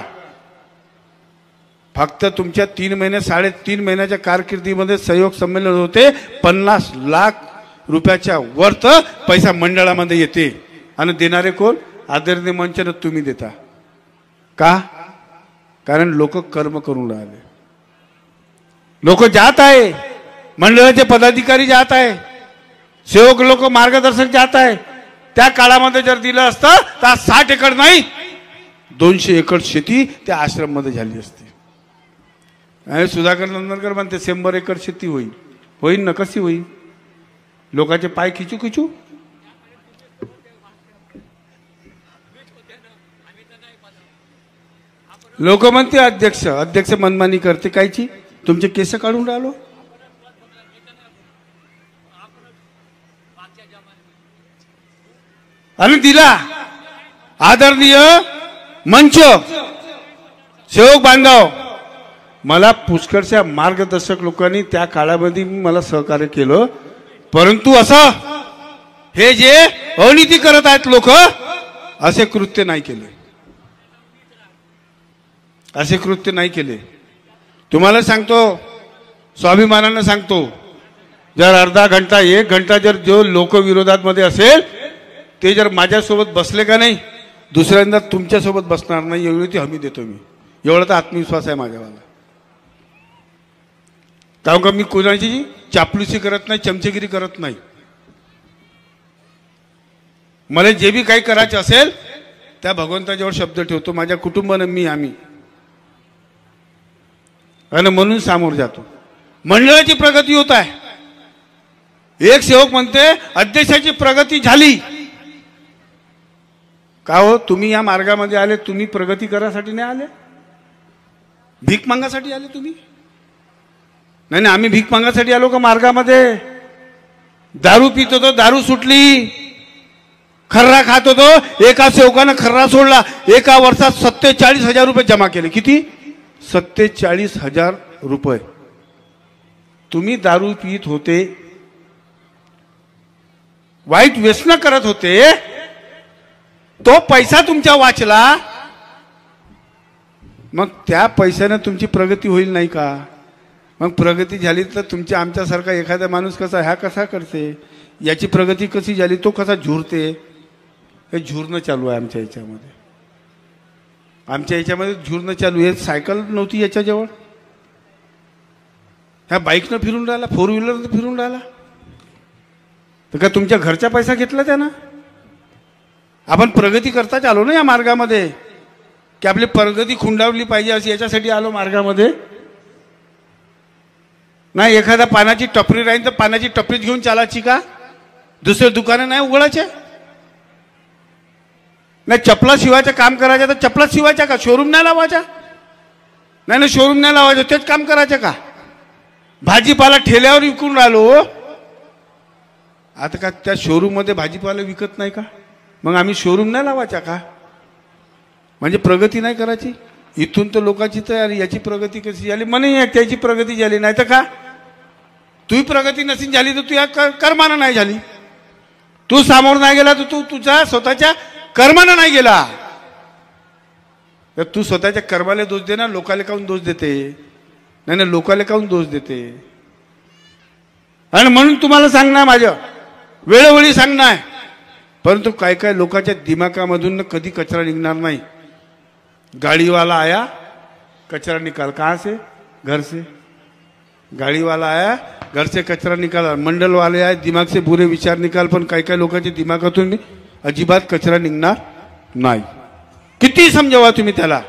फक्त तुमच्या 3 महिने 3.5 महिन्याच्या कारकिर्दीमध्ये सहयोग संमेलन होते, 50 लाख रुपयाच्या वर्थ पैसा मंडळामध्ये येते. आणि देणारे कोण? आदरणीय मंचाने तुम्ही देता का? कारण लोक कर्म करून राहिले, लोक जात आहे, मंडळाचे पदाधिकारी जात आहे, सेवक लोक मार्गदर्शक जात आहे. त्या काळामध्ये जर दिलं असतं तर 60 एकर नाही 200 एकर शेती त्या आश्रम मध्ये झाली असती. आणि सुधाकर नंदनकर म्हणते 100 एकर शेती होईल. होईल ना, कशी होईल? लोकांचे पाय खिचू खिचू. लोक म्हणते अध्यक्ष मनमानी करते. कायची? तुमचे केस काढून राहिलो. आणि दिला आदरणीय मंच सेवक बांधव. मला पुष्कळशा मार्गदर्शक लोकांनी त्या काळामध्ये मला सहकार्य केलं, परंतु असं हे जे अनिती करत आहेत लोक, असे कृत्य नाही केले, असे कृत्य नाही केले. तुम्हाला सांगतो, स्वाभिमानानं सांगतो, जर अर्धा घंटा 1 घंटा जर जो लोक विरोधात मध्ये असेल ते जर माझ्यासोबत बसले का नाही, दुसऱ्यांदा तुमच्यासोबत बसणार नाही एवढी ती हमी देतो मी. एवढा तर आत्मविश्वास आहे माझ्यावाला. कारण का मी कोणाची चापलुसी करत नाही, चमचेगिरी करत नाही. मला जे बी काही करायचं असेल त्या भगवंताजवळ शब्द ठेवतो, माझ्या कुटुंबानं मी आम्ही, आणि म्हणून सामोर जातो. मंडळाची प्रगती होत आहे. एक सेवक म्हणते अध्यक्षाची प्रगती झाली. का हो, तुम्ही या मार्गामध्ये आले, तुम्ही प्रगती करासाठी नाही आले, भीक मागासाठी आले तुम्ही? नाही नाही, आम्ही भीक मागासाठी आलो का मार्गामध्ये? दारू पित होतो, दारू सुटली. खर्रा खात होतो, एका सेवकानं खर्रा सोडला. एका वर्षात 47,000 रुपये जमा केले. किती? 47,000 रुपये. तुम्ही दारू पित होते, वाईट व्यसन करत होते, तो पैसा तुमच्या वाचला, मग त्या पैशाने तुमची प्रगती होईल नाही का? मग प्रगती झाली तर तुमच्या आमच्यासारखा एखादा माणूस कसा, ह्या कसा करते, याची प्रगती कशी झाली, तो कसा झुरते, हे झुरणं चालू आहे आमच्या याच्यामध्ये. आमच्या याच्यामध्ये झुरणं चालू आहे. सायकल नव्हती याच्याजवळ, ह्या बाईकनं फिरून राहिला, 4 व्हीलरनं फिरून राहिला. तर का तुमच्या घरचा पैसा घेतला त्यानं? आपण प्रगती करताच आलो ना या मार्गामध्ये, की आपली प्रगती खुंडावली पाहिजे अशी याच्यासाठी आलो मार्गामध्ये. नाही एखादा पानाची टपरी राहील तर पानाची टपरीच घेऊन चालायची का? दुसरे दुकानं नाही उघडायचे? नाही चपला शिवायचं काम करायचं तर चपला शिवायच्या का? शोरूम नाही लावायचा? नाही ना, शोरूम नाही लावायचं, तेच काम करायचं का? भाजीपाला ठेल्यावर विकून राहिलो, आता का त्या शोरूम मध्ये भाजीपाला विकत नाही का? मग आम्ही शोरूम नाही लावायचा का? म्हणजे प्रगती नाही करायची? इथून तर लोकांची तयारी, याची प्रगती कशी झाली, म्हणे त्याची प्रगती झाली, नाही तर का तुझी प्रगती नसेल झाली तर तुझ्या कर्मानं नाही झाली. तू सामोर नाही गेला तर तू तुझ्या स्वतःच्या कर्मानं नाही गेला. तर तू स्वतःच्या कर्माला दोष दे ना, लोकाला काऊन दोष देते? नाही ना, लोकाला काऊन दोष देते? आणि म्हणून तुम्हाला सांगणार, माझं वेळोवेळी सांगणार, परंतु काय काय लोकांच्या दिमागामधून कधी कचरा निघणार नाही. गाड़ी वाला आया, कचरा निकाल. कहाँ से? घर से. गाड़ी वाला आया, घर से कचरा निकाला. मंडल वाले आए, दिमाग से बुरे विचार निकाल. पण काही काही लोकांच्या दिमागातून अजिबात कचरा निघणार नाही. किती समजावा तुम्ही त्याला,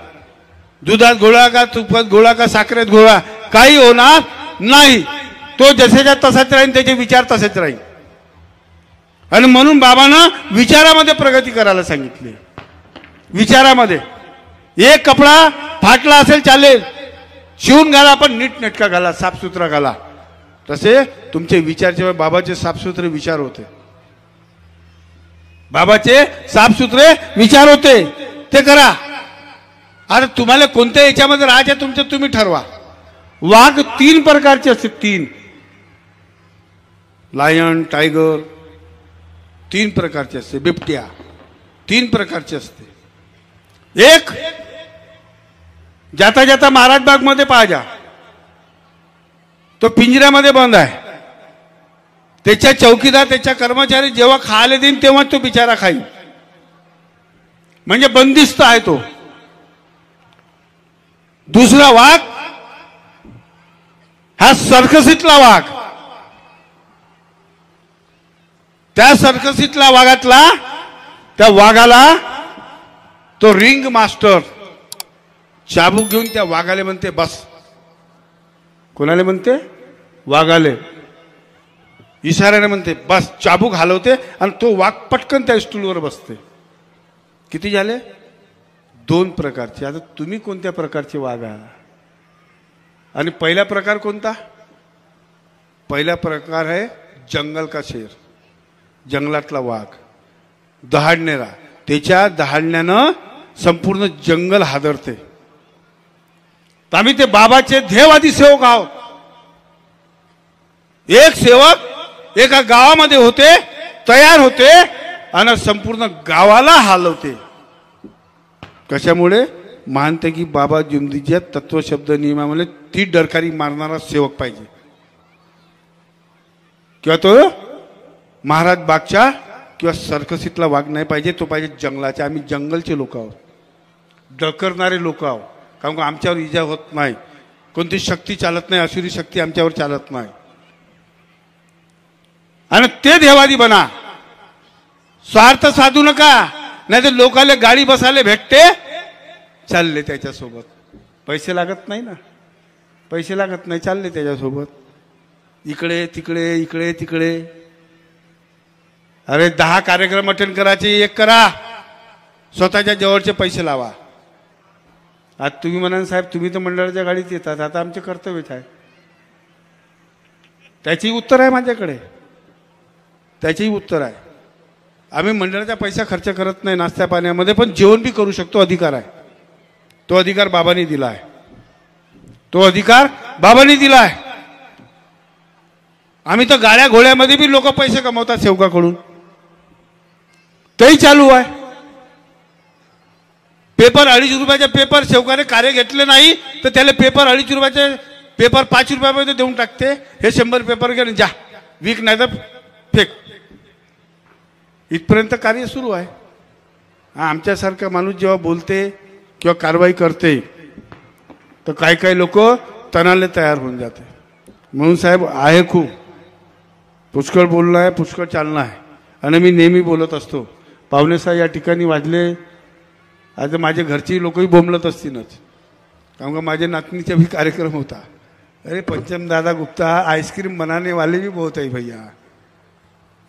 दुधात घोळा का, तुपात घोळा का, साखरेत घोळा, काही होणार नाही. तो जसेच्या तसाच राहील, त्याचे विचार तसेच राहील. आणि म्हणून बाबांना विचारामध्ये प्रगती करायला सांगितली. विचारामध्ये एक कपडा फाटला असेल चालेल, शिवून घाला, पण नीट नेटका घाला, साफसुथरा घाला. तसे तुमचे विचार, जेव्हा बाबाचे साफसुथरे विचार होते, बाबाचे साफसुथरे विचार होते, ते करा. आता तुम्हाला कोणत्या याच्यामध्ये राहायचे तुमचं तुम्ही ठरवा. वाघ 3 प्रकारचे असते, 3 लायन, टायगर 3 प्रकारचे असते. बिबट्या 3 प्रकारचे असते. एक जाता जाता महाराज बाग मध्ये पाहा, तो पिंजऱ्यामध्ये बंद आहे. त्याच्या चौकीदार, त्याच्या कर्मचारी जेव्हा खायला देईन तेव्हा तो बिचारा खाईल, म्हणजे बंदिस्त आहे तो. दुसरा वाघ हा सर्कसीतला वाघ. त्या सर्कसीतला वाघातला त्या वाघाला तो रिंग मास्टर चाबूक घेऊन त्या वाघाले म्हणते बस. कोणाले म्हणते? वाघाले. इशाऱ्याने म्हणते बस. चाबूक हलवते आणि तो वाघ पटकन त्या स्टूलवर बसते. किती झाले? 2 प्रकारचे. आता तुम्ही कोणत्या प्रकारचे वाघ आहात? आणि पहिला प्रकार कोणता? पहिला प्रकार आहे जंगल का शेर, जंगलातला वाघ, दहाडणारा. त्याच्या दहाडण्यानं संपूर्ण जंगल हादरते. तर आम्ही ते बाबाचे देववादी सेवक आहोत. एक सेवक एका गावामध्ये होते, तयार होते आणि संपूर्ण गावाला हलवते. कशामुळे? मानते की बाबा जुमदीच्या तत्वशब्द नियमामुळे ती डरकारी मारणारा सेवक पाहिजे. किंवा तो महाराज बागच्या किंवा सर्कसीतला वाघ नाही पाहिजे, तो पाहिजे जंगलाचा. आम्ही जंगलचे लोक आहोत, डकरणारे लोक आहोत. कारण का आमच्यावर इजा होत नाही, कोणती शक्ती चालत नाही, असुरी शक्ती आमच्यावर चालत नाही. आणि ते देवादी बना. स्वार्थ साधू नका, नाही तर लोकाले गाडी बसायला भेटते, चालले त्याच्यासोबत. पैसे लागत नाही ना, पैसे लागत नाही, चालले त्याच्यासोबत. इकडे तिकडे इकडे तिकडे. अरे 10 कार्यक्रम अटेंड करायचे, 1 करा. स्वतःच्या जवळचे पैसे लावा. आज तुम्ही म्हणाल साहेब तुम्ही तर मंडळाच्या गाडीत येतात, आता आमचे कर्तव्यच आहे. त्याची उत्तर आहे माझ्याकडे, त्याचीही उत्तर आहे. आम्ही मंडळाचा पैसा खर्च करत नाही नाश्त्या पाण्यामध्ये, पण जेवण बी करू शकतो, अधिकार आहे. तो अधिकार बाबांनी दिला आहे, तो अधिकार बाबांनी दिला आहे. आम्ही तर गाड्या घोड्यामध्ये बी लोक पैसे कमवतात सेवकाकडून, तेही चालू आहे. पेपर 2.5 रुपयाचे पेपर सेवकाने कार्य घेतले नाही तर त्याला पेपर 2.5 रुपयाचे पेपर 5 रुपयामध्ये देऊन टाकते. हे 100 पेपर घे जा, वीक नाही तर फेक. इथपर्यंत कार्य सुरू आहे. आमच्यासारखा माणूस जेव्हा बोलते किंवा कारवाई करते तर काही काही लोक तणाले तयार होऊन जाते. म्हणून साहेब आहे खूप पुष्कळ बोलणं आहे, पुष्कळ चालणं आहे. आणि मी नेहमी बोलत असतो. पाहुणेसाहेब या ठिकाणी वाजले, आता माझे घरची लोकही बोंबलत असतीलच, कारण का माझ्या नातनीचा भी कार्यक्रम होता. अरे पंचम दादा गुप्ता आइसक्रीम बनाने वाले भी बहुत है भैया.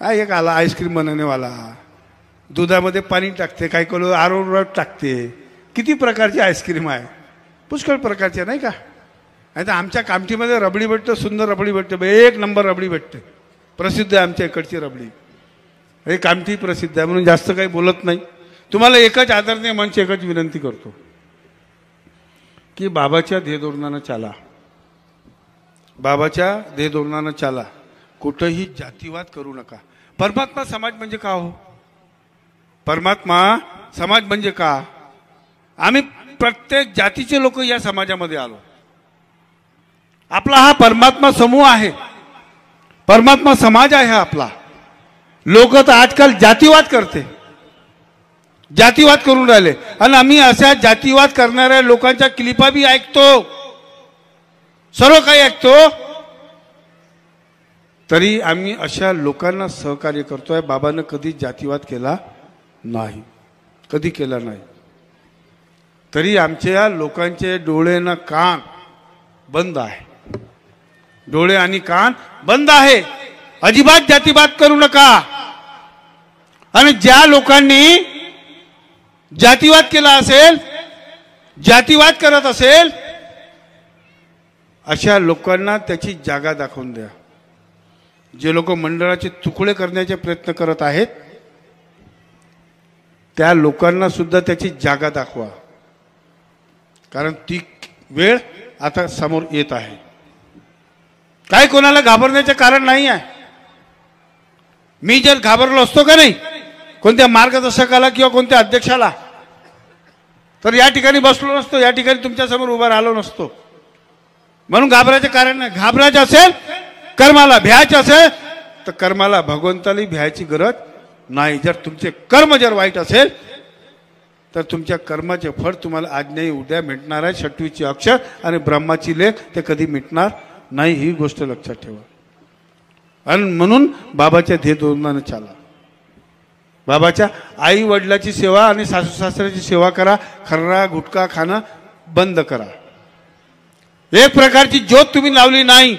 हा एक आला आइसक्रीम बनाने वाला, दुधामध्ये पाणी टाकते, काही कलो आरोग्य टाकते. किती प्रकारची आईस्क्रीम आहे, पुष्कळ प्रकारचे नाही का. आता आमच्या कामठीमध्ये रबडी भेटते, सुंदर रबडी भेटते, 1 नंबर रबडी भेटते. प्रसिद्ध आहे आमच्या इकडची रबडी. हे कामठी प्रसिद्ध आहे म्हणून जास्त काही बोलत नाही. तुम्हाला एकच आदरणीय मंच एकच विनंती करतो की बाबाच्या ध्येयधोरणानं चाला, बाबाच्या ध्येयधोरणानं चाला. कुठेही जातीवाद करू नका. परमात्मा समाज म्हणजे का हो? परमात्मा समाज म्हणजे का? आम्ही प्रत्येक जातीचे लोक या समाजामध्ये आलो. आपला हा परमात्मा समूह आहे, परमात्मा समाज आहे आपला. लोक तर आजकाल जातीवाद करते, जातीवाद करून राहिले. आणि आम्ही अशा जातीवाद करणाऱ्या लोकांच्या क्लिपा बी ऐकतो, सर्व काही ऐकतो. तरी आम्ही अशा लोकांना सहकार्य करतोय. बाबांना कधी जातीवाद केला नाही, कधी केला नाही. तरी आमच्या लोकांचे डोळे ना कान बंद आहे, डोळे आणि कान बंद आहे. अजिबात जातीवाद करू नका. आणि ज्या लोकांनी जातीवाद केला असेल, जातीवाद करत असेल, अशा लोकांना त्याची जागा दाखवून द्या. जे लोक मंडळाचे तुकडे करण्याचे प्रयत्न करत आहेत त्या लोकांना सुद्धा त्याची जागा दाखवा. कारण ती वेळ आता समोर येत आहे. काय कोणाला घाबरण्याचे कारण नाही आहे. मी जर घाबरलो असतो का नाही कोणत्या मार्गदर्शकाला किंवा कोणत्या अध्यक्षाला, तर या ठिकाणी बसलो नसतो, या ठिकाणी तुमच्या समोर उभा राहिलो नसतो. म्हणून घाबरायचे कारण नाही. घाबरायचे असेल, कर्माला भ्यायचे असेल तर कर्माला भगवंताला भ्यायची गरज नाही. जर तुमचे कर्म जर वाईट असेल तर तुमच्या कर्माचे फळ तुम्हाला आज नाही उद्या मिटणार आहे. षटवीची अक्षर आणि ब्रह्माची लेख ते कधी मिटणार नाही, ही गोष्ट लक्षात ठेवा. आणि म्हणून बाबाच्या ध्येय धोरणाने चाला. बाबाच्या आई वडिलाची सेवा आणि सासू सासऱ्याची सेवा करा. खर्रा गुटखा खाणं बंद करा. एक प्रकारची ज्योत तुम्ही लावली नाही,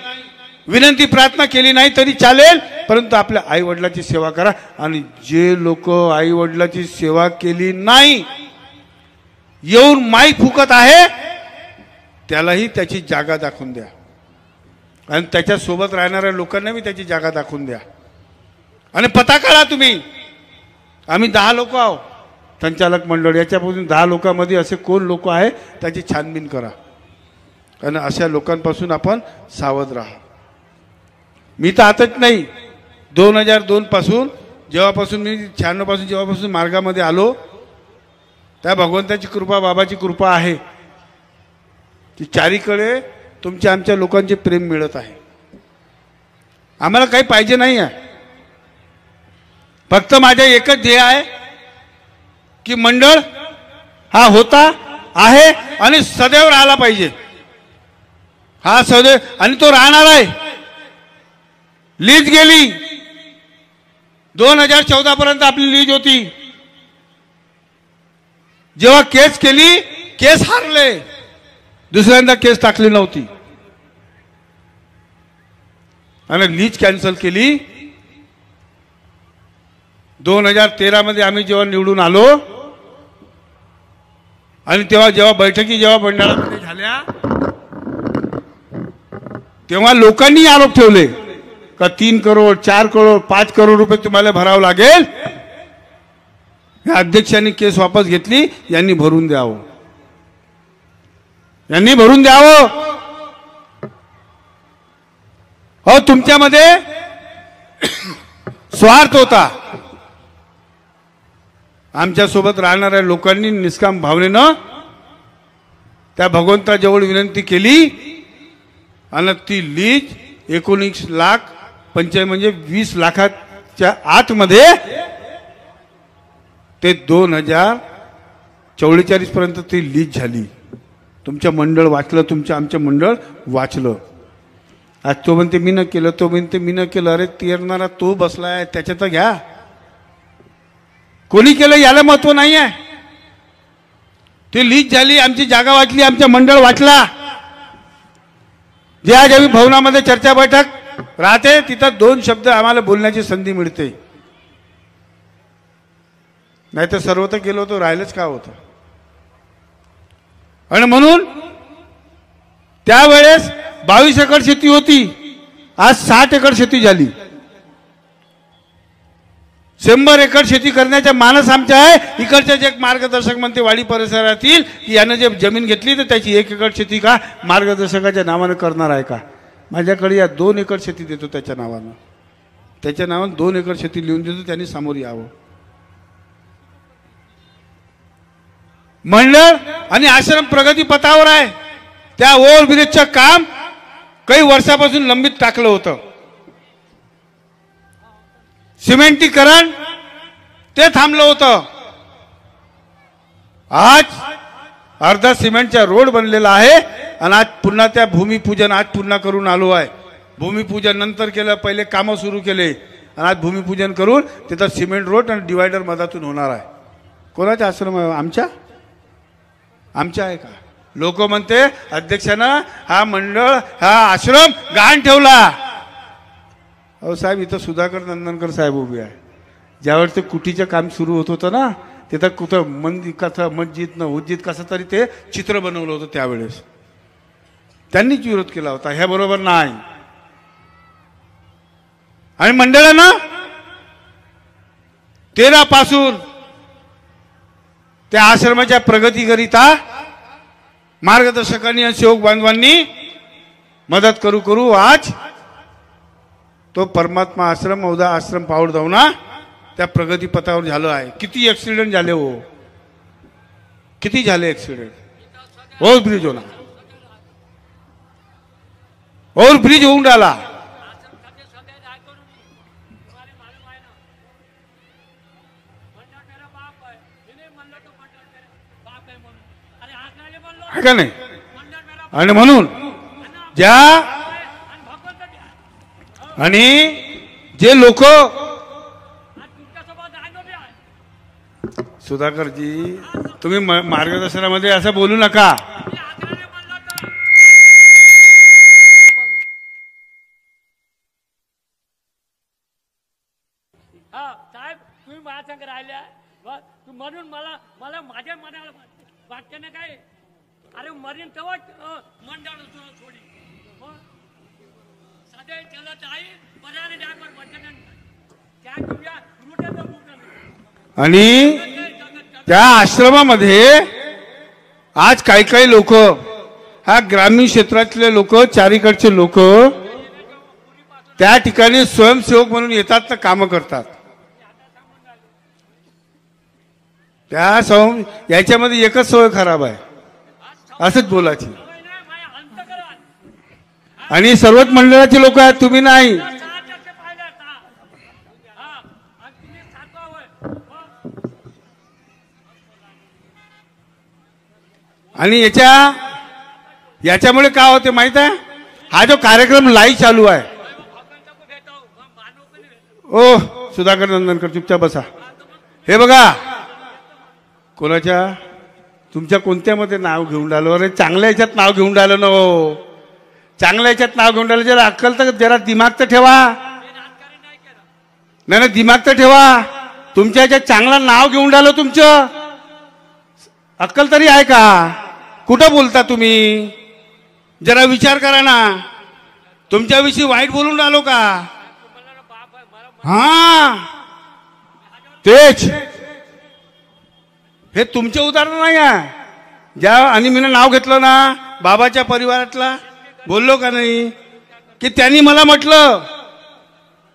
विनंती प्रार्थना केली नाही तरी चालेल, परंतु आपल्या आई वडिलाची सेवा करा. आणि जे लोक आई वडिलाची सेवा केली नाही, येऊन माई फुकत आहे, त्यालाही त्याची जागा दाखवून द्या. आणि त्याच्या सोबत राहणाऱ्या लोकांना मी त्याची जागा दाखवून द्या. आणि पता काढा तुम्ही. आम्ही 10 लोक आहोत संचालक मंडळ, याच्यापासून 10 लोकांमध्ये असे कोण लोक आहे त्याची छानबीन करा. आणि अशा लोकांपासून आपण सावध राहा. मी तर आताच नाही, 2002 पासून जेव्हापासून मी 96 पासून जेव्हापासून मार्गामध्ये आलो, त्या भगवंताची कृपा बाबाची कृपा आहे की चारीकडे तुमच्या आमच्या लोकांचे प्रेम मिळत आहे. आम्हाला काही पाहिजे नाही आहे, फक्त माझ्या एकच ध्येय आहे की मंडळ हा होता आहे आणि सदैव राहिला पाहिजे. हा सदैव, आणि तो राहणार आहे. लीज गेली 2014 पर्यंत आपली लीज होती. जेव्हा केस केली, केस हारले, दुसऱ्यांदा केस टाकली नव्हती आणि लीज कॅन्सल केली. 2013 मध्ये आम्ही जेव्हा निवडून आलो आणि तेव्हा जेव्हा बैठकी जेव्हा मंडळामध्ये झाल्या, तेव्हा लोकांनी आरोप ठेवले का 3 करोड 4 करोड 5 करोड रुपये तुम्हाला भरावं लागेल. अध्यक्षांनी केस वापस घेतली, यांनी भरून द्यावं, यांनी भरून द्यावं. हो, तुमच्यामध्ये स्वार्थ होता. आमच्या सोबत राहणाऱ्या लोकांनी निष्काम भावनेनं त्या भगवंताजवळ विनंती केली आणि ती लीज 19 लाख 55 म्हणजे 20 लाखाच्या आतमध्ये ते 2044 पर्यंत ती लीज झाली. तुमचं मंडळ वाचलं, तुमचं आमचं मंडळ वाचलं. आज तो म्हणते मी न केलं, तो म्हणते मी न केलं. अरे तेरणारा तो बसलाय, त्याच्यात घ्या. कोणी केलं याला महत्व नाही आहे. ती लीज झाली, आमची जागा वाचली, आमचं मंडळ वाचला. ज्या ज्यावेळी भवनामध्ये चर्चा बैठक राहते तिथं 2 शब्द आम्हाला बोलण्याची संधी मिळते. नाही तर सर्व तर केलं होतं, राहिलंच का होतं. आणि म्हणून त्यावेळेस 22 एकर शेती होती, आज 60 एकर शेती झाली. 100 एकर शेती करण्याचा मानस आमचा आहे. इकडच्याच एक मार्गदर्शक म्हणते वाडी परिसरातील की यानं जे जमीन घेतली तर त्याची 1 एकर शेती का मार्गदर्शकाच्या नावानं करणार आहे का. माझ्याकडे या 2 एकर शेती देतो त्याच्या नावानं, त्याच्या नावानं 2 एकर शेती लिहून देतो, त्यांनी समोर यावं. मंडळ आणि आश्रम प्रगती पथावर आहे. त्या ओव्हरब्रिजचं काम काही वर्षापासून लंबित टाकलं होतं. सिमेंटीकरण ते थांबलं होतं. आज अर्धा सिमेंटचा रोड बनलेला आहे आणि आज पुन्हा त्या भूमिपूजन आज पुन्हा करून आलो आहे. भूमिपूजन नंतर केलं, पहिले कामं सुरू केले आणि आज भूमिपूजन करून तिथं सिमेंट रोड आणि डिवायडर मधातून होणार आहे. कोणाचा आश्रम आहे? आमच्या आहे का? लोक म्हणते अध्यक्षानं हा मंडळ हा आश्रम गहाण ठेवला. अहो साहेब, इथं सुधाकर नंदनकर साहेब उभे आहे. ज्यावेळेस ते कुटीचं काम सुरू होत होतं ना, तिथं कुठं मंदिर कसं मस्जिद न उज्जिद कसं तरी ते चित्र बनवलं होतं. त्यावेळेस त्यांनीच विरोध केला होता, ह्या बरोबर नाही. आणि मंडळानं 13 पासून त्या आश्रमाच्या प्रगतीकरिता मार्गदर्शकांनी आणि सेवक बांधवांनी मदत करू करू आज तो परमात्मा आश्रम मौदा आश्रम पावडदावना त्या प्रगती पथावर झालं आहे. किती ऍक्सिडेंट झाले हो, किती झाले ऍक्सिडेंट. ओव्हरब्रिज होणार, ओव्हरब्रिज होऊन राहिला. आहे का नाही? आणि म्हणून ज्या आणि जे लोक सुधाकरजी तुम्ही मार्गदर्शनामध्ये असं बोलू नका. साहेब तुम्ही माझ्या संग राहिल्या म्हणून मला मला माझ्या मनाला वाटते ना काय. अरे मरीन तेव्हाच मंडळ सोडी सदैव चलत आहे पर्याय ड्रायव्हर वचन त्या तुझ्या रुट्याचा बुक. आणि त्या आश्रमामध्ये आज काही काही लोक, हा ग्रामीण क्षेत्रातले लोक, चारीकडचे लोक त्या ठिकाणी स्वयंसेवक म्हणून येतात तर कामं करतात. त्या याच्यामध्ये एकच सवय खराब आहे, असंच बोलायची. आणि सर्वच मंडळाचे लोक आहेत, तुम्ही नाही. आणि याच्यामुळे काय होते माहित आहे? हा जो कार्यक्रम लाईव्ह चालू आहे. ओ सुधाकर नंदनकर चुपचाप बसा. हे बघा, कोणाच्या तुमच्या कोणत्या मध्ये नाव घेऊन राहिलो? अरे चांगल्या याच्यात नाव घेऊन राहिलो ना हो, चांगल्या याच्यात नाव घेऊन राहिलं. जरा अक्कल तर, जरा दिमाग तर ठेवा. नाही दिमाग तर ठेवा. तुमच्या याच्यात चांगलं नाव घेऊन राहिलो, तुमचं अक्कल तरी आहे का? कुठं बोलता तुम्ही? जरा विचार करा ना. तुमच्याविषयी वाईट बोलून राहिलो का? हा तेच, हे तुमचे उदाहरण नाही आहे. ज्या आणि मी नाव घेतलं ना बाबाच्या परिवारातला, बोललो का नाही की त्यांनी मला म्हटलं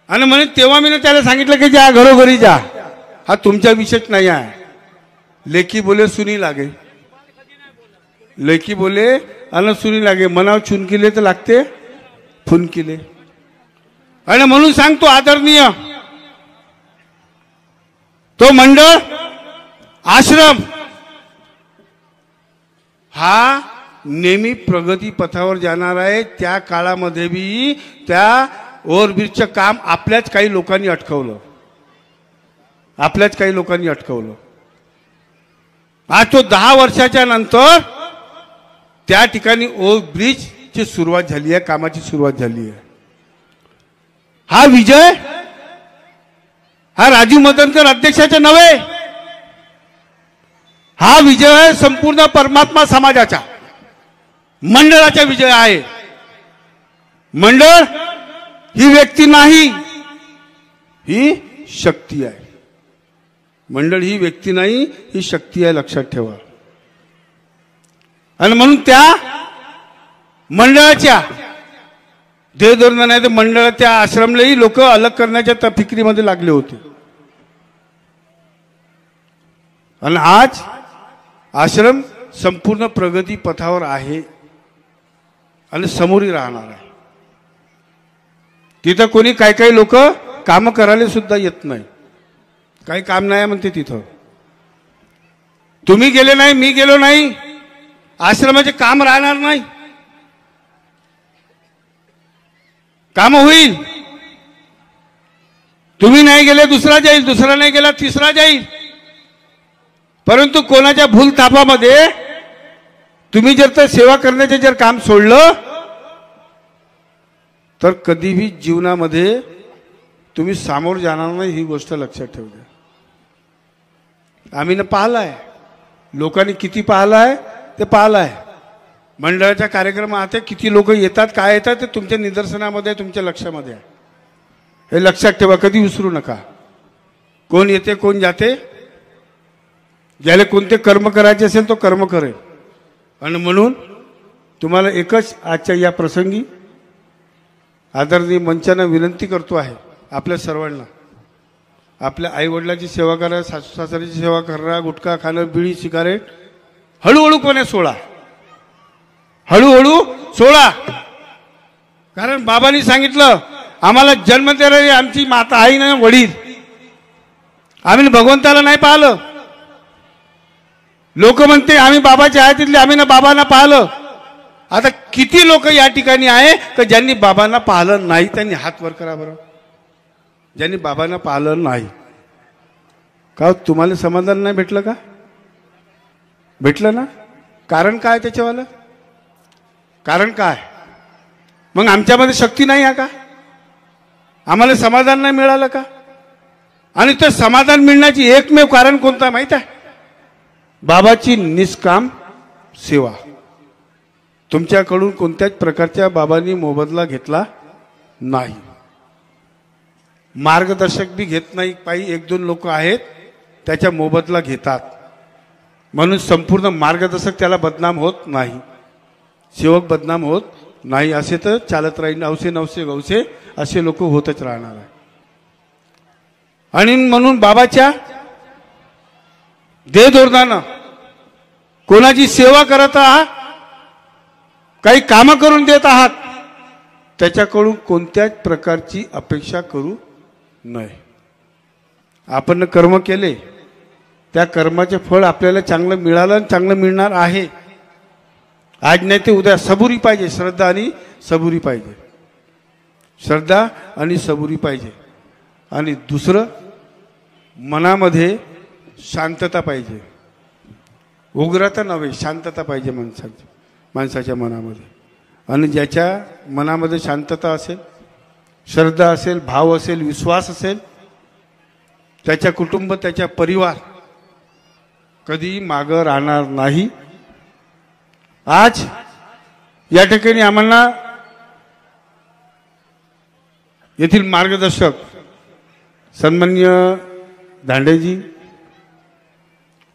आणि म्हणे तेव्हा मी त्याला सांगितलं की जा घरोघरी जा. हा तुमच्या विषयच नाही आहे. लेकी बोले सुनी लागे, लेकी बोले आणि सुनी लागे. मनाव चुनकिले तर लागते फुनकिले. आणि म्हणून सांगतो आदरणीय तो मंडळ आश्रम हा नेहमी प्रगती पथावर जाणार आहे. त्या काळामध्ये बी त्या ओव्हरब्रिजचं काम आपल्याच काही लोकांनी अटकवलं, आपल्याच काही लोकांनी अटकवलं. आज तो 10 वर्षाच्या नंतर त्या ठिकाणी ओव्हरब्रिजची सुरुवात झाली आहे, कामाची सुरुवात झाली आहे. हा विजय हा राजीव मदनकर अध्यक्षाचा नव्हे, हा विजय संपूर्ण परमात्मा समाजाचा, मंडळाचा विजय आहे. मंडळ ही व्यक्ती नाही, ही शक्ती आहे. मंडळ ही व्यक्ती नाही, ही शक्ती आहे, लक्षात ठेवा. आणि म्हणून त्या मंडळाच्या देवधर्म नाही तर मंडळाच्या आश्रमलाही लोक अलग करण्याच्या त्या फिक्रीमध्ये लागले होते. आणि आज आश्रम संपूर्ण प्रगती पथावर आहे आणि समोरही राहणार आहे. तिथं कोणी काही लोक काम करायला सुद्धा येत नाही, काही काम नाही म्हणते तिथं. तुम्ही गेले नाही, मी गेलो नाही, आश्रमाचे काम राहणार नाही. काम होईल. तुम्ही नाही गेले दुसरा जाईल, दुसरा नाही गेला तिसरा जाईल. परंतु कोणाच्या भूल थापामध्ये तुम्ही जर तर सेवा करण्याचे जर काम सोडलं तर कधीही जीवनामध्ये तुम्ही सामोर जाणार नाही, ही गोष्ट लक्षात ठेवू द्या. आम्ही ना पाहिलाय, लोकांनी किती पाहिलाय ते पाहिलाय. मंडळाच्या कार्यक्रमात किती लोक येतात, काय येतात ते तुमच्या निदर्शनामध्ये, तुमच्या लक्षामध्ये आहे. हे लक्षात ठेवा, कधी विसरू नका. कोण येते कोण जाते, ज्याला कोणते कर्म करायचे असेल तो कर्म करेल. आणि म्हणून तुम्हाला एकच आजच्या या प्रसंगी आदरणीय मंचानं विनंती करतो आहे आपल्या सर्वांना, आपल्या आईवडिलाची सेवा करा, सासू सासऱ्याची सेवा करा, गुटखा खाणं, बिडी सिगारेट हळूहळूपणे सोडा, हळूहळू सोडा. कारण बाबांनी सांगितलं आम्हाला जन्म देणारी आमची माता आई नाही वडील, आम्ही भगवंताला नाही पाहिलं. लोक म्हणते आम्ही बाबाच्या हयातीतले, आम्ही ना बाबांना पाहिलं. आता किती लोक या ठिकाणी आहे तर ज्यांनी बाबांना पाहिलं नाही त्यांनी हात वर करा बरं. ज्यांनी बाबांना पाहिलं नाही. का तुम्हाला समाधान नाही भेटलं का? भेटलं ना. कारण काय त्याच्यावालं? कारण काय? मग आमच्यामध्ये शक्ती नाही आहे का? आम्हाला समाधान नाही मिळालं का? आणि ते समाधान मिळण्याची एकमेव कारण कोणतं माहित आहे? बाबाची निष्काम सेवा. तुमच्याकडून कोणत्याच प्रकारच्या बाबांनी मोबदला घेतला नाही. मार्गदर्शक बी घेत नाही. काही एक दोन लोक आहेत त्याच्या मोबदला घेतात, म्हणून संपूर्ण मार्गदर्शक त्याला बदनाम होत नाही, सेवक बदनाम होत नाही. असे तर चालत राहील. नवसे नवसे गवसे असे लोक होतच राहणार आहे. आणि म्हणून बाबाच्या देहधोरणानं कोणाची सेवा करत आहात, काही कामं करून देत आहात, त्याच्याकडून कोणत्याच प्रकारची अपेक्षा करू नये. आपण कर्म केले, त्या कर्माचे फळ आपल्याला चांगलं मिळालं, चांगलं मिळणार आहे. आज नाही ते उद्या. सबुरी पाहिजे, श्रद्धा आणि सबुरी पाहिजे. श्रद्धा आणि सबुरी पाहिजे. आणि दुसरं, मनामध्ये शांतता पाहिजे. उग्रता नव्हे, शांतता पाहिजे माणसाच्या मनामध्ये. आणि ज्याच्या मनामध्ये शांतता असेल, श्रद्धा असेल, भाव असेल, विश्वास असेल, त्याच्या कुटुंब, त्याच्या परिवार कधी मागं राहणार नाही. आज या ठिकाणी आम्हाला येथील मार्गदर्शक सन्माननीय धांडेजी,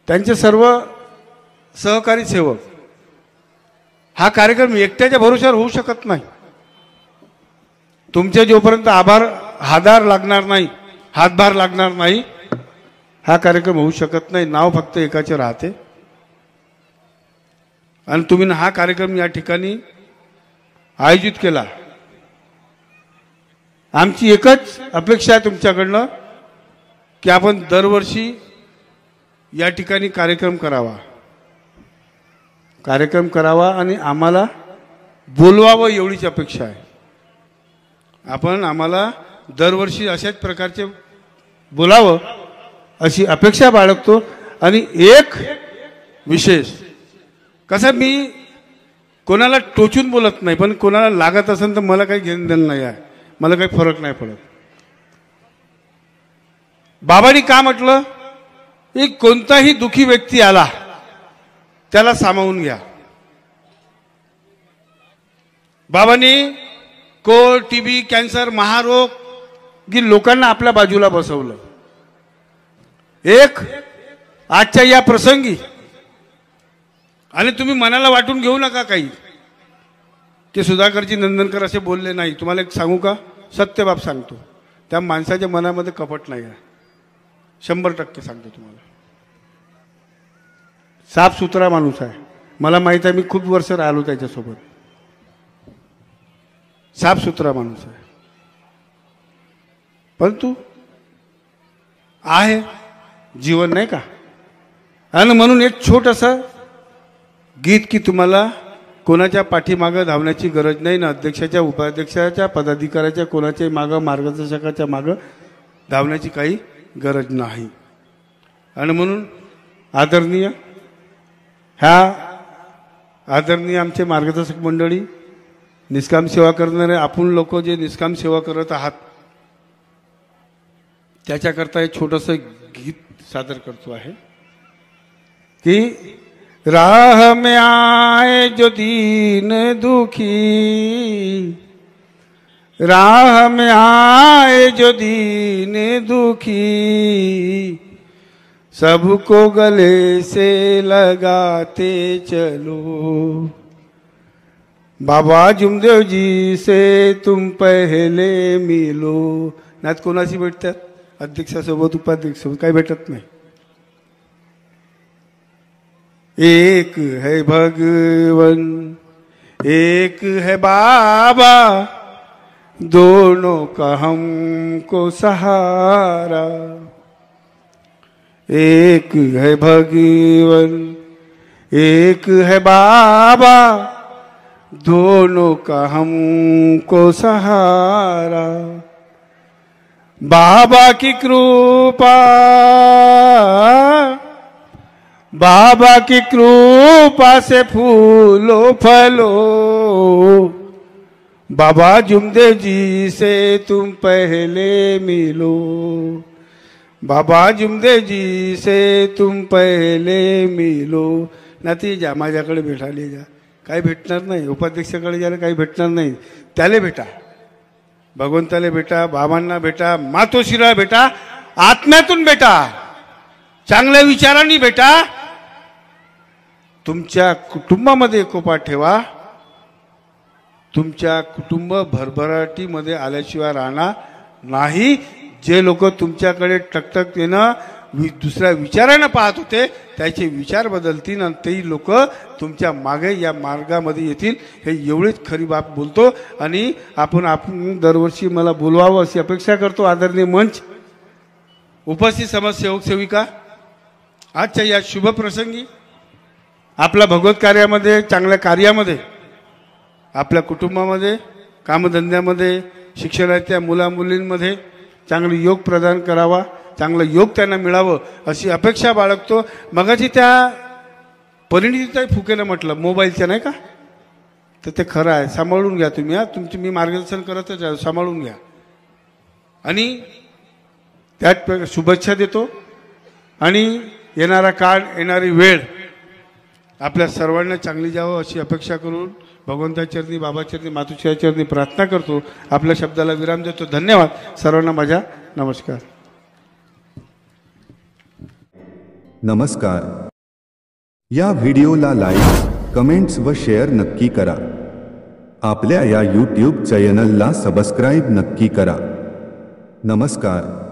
त्यांचे सर्व सहकारी सेवक, हा कार्यक्रम एकट्याच्या भरोश्यावर होऊ शकत नाही. तुमच्या जोपर्यंत हातभार लागणार नाही, हातभार लागणार नाही, हा कार्यक्रम होऊ शकत नाही. नाव फक्त एकाचे राहते. आणि तुम्ही हा कार्यक्रम या ठिकाणी आयोजित केला. आमची एकच अपेक्षा आहे तुमच्याकडनं की आपण दरवर्षी या ठिकाणी कार्यक्रम करावा आणि आम्हाला बोलवावं एवढीच अपेक्षा आहे. आपण आम्हाला दरवर्षी अशाच प्रकारचे बोलावं अशी अपेक्षा बाळगतो. आणि एक विशेष, कसं मी कोणाला टोचून बोलत नाही, पण कोणाला लागत असेल तर मला काही घेणं देणं नाही आहे, मला काही फरक नाही पडत. बाबांनी का म्हटलं की कोणताही दुखी व्यक्ती आला त्याला सामावून घ्या. बाबांनी कोविड, टीबी, कॅन्सर, महारोग की लोकांना आपल्या बाजूला बसवलं. एक आजच्या या प्रसंगी, आणि तुम्ही मनाला वाटून घेऊ नका काही की सुधाकरजी नंदनकर असे बोलले नाही. तुम्हाला एक सांगू का, सत्य बाब सांगतो, त्या माणसाच्या मनामध्ये कपट नाही आहे. 100% सांगतो तुम्हाला. साफसुथरा माणूस आहे. मला माहित आहे, मी खूप वर्ष राहिलो त्याच्यासोबत. साफसुथरा माणूस आहे. परंतु आहे जीवन, नाही का. आणि म्हणून एक छोटंसं गीत की तुम्हाला कोणाच्या पाठीमागं धावण्याची गरज नाही ना, अध्यक्षाच्या, उपाध्यक्षाच्या, पदाधिकाऱ्याच्या, कोणाच्याही मागं, मार्गदर्शकाच्या मागं धावण्याची काही गरज नाही. आणि म्हणून आदरणीय आमचे मार्गदर्शक मंडळी, निष्काम सेवा करणारे आपण लोक जे निष्काम सेवा करत आहात, त्याच्याकरता एक छोटंसं गीत सादर करतो आहे की राह में आए जो दीन दुखी, राह में आए जो दीन दुखी, सबको गले से लगाते चलो. बाबा जुमदेव जी से तुम पहले मिलो. नात कोणाशी भेटतात? अध्यक्षासोबत, उपाध्यक्षासोबत काही भेटत नाही. एक है भगवन, एक है बाबा, दोनों का हमको सहारा. एक है भगवन, एक है बाबा दोनों का हमको सहारा। बाबा की कृपा, बाबा की कृपा से फूलो फलो। बाबा जुमदेव जी से तुम पहले मिलो, बाबा जुमदेव जी से तुम पहले मिलो। नाती जा माझ्याकडे भेटायला जा, काही भेटणार नाही, उपाध्यक्षाकडे गेलं काही भेटणार नाही, त्याला भेटा, भगवंताला भेटा, बाबांना भेटा, मातोश्रीला भेटा, आत्म्यातून भेटा, चांगल्या विचारांनी भेटा। तुमच्या कुटुंबामध्ये एकोपा ठेवा, तुमच्या कुटुंब भरभराटीमध्ये आल्याशिवाय राहणार नाही। जे लोक तुमच्याकडे टकटकतेनं दुसऱ्या विचारानं पाहत होते त्याचे विचार बदलतील आणि तेही लोक तुमच्या मागे या मार्गामध्ये येतील, हे एवढीच खरी बाब बोलतो। आणि आपण दरवर्षी मला बोलवावं अशी अपेक्षा करतो। आदरणीय मंच, उपस्थित समाजसेवक सेविका, आजच्या या शुभ प्रसंगी आपल्या भगवत कार्यामध्ये, चांगल्या कार्यामध्ये, आपल्या कुटुंबामध्ये, कामधंद्यामध्ये, शिक्षणाच्या मुलामुलींमध्ये चांगले योग प्रदान करावा, चांगलं योग त्यांना मिळावं अशी अपेक्षा बाळगतो। मगाची त्या परिणितीताई फुकेनं म्हटलं मोबाईलच्या नाही का, तर ते खरं आहे, सांभाळून घ्या तुम्ही, तुमची मी मार्गदर्शन करतच आहे, सांभाळून घ्या। आणि त्यात शुभेच्छा देतो आणि येणारा काळ, येणारी वेळ आपल्या सर्वांना चांगली जावं अशी अपेक्षा करून भगवंताच्या चरणी, बाबाचरणी, मातुश्रीच्या चरणी प्रार्थना करतो। आपल्या शब्दाला विराम देतो। धन्यवाद सर्वांना, माझा नमस्कार। नमस्कार। या व्हिडिओला लाईक, कमेंट्स व शेअर नक्की करा। आपल्या या YouTube चॅनलला सबस्क्राईब नक्की करा। नमस्कार।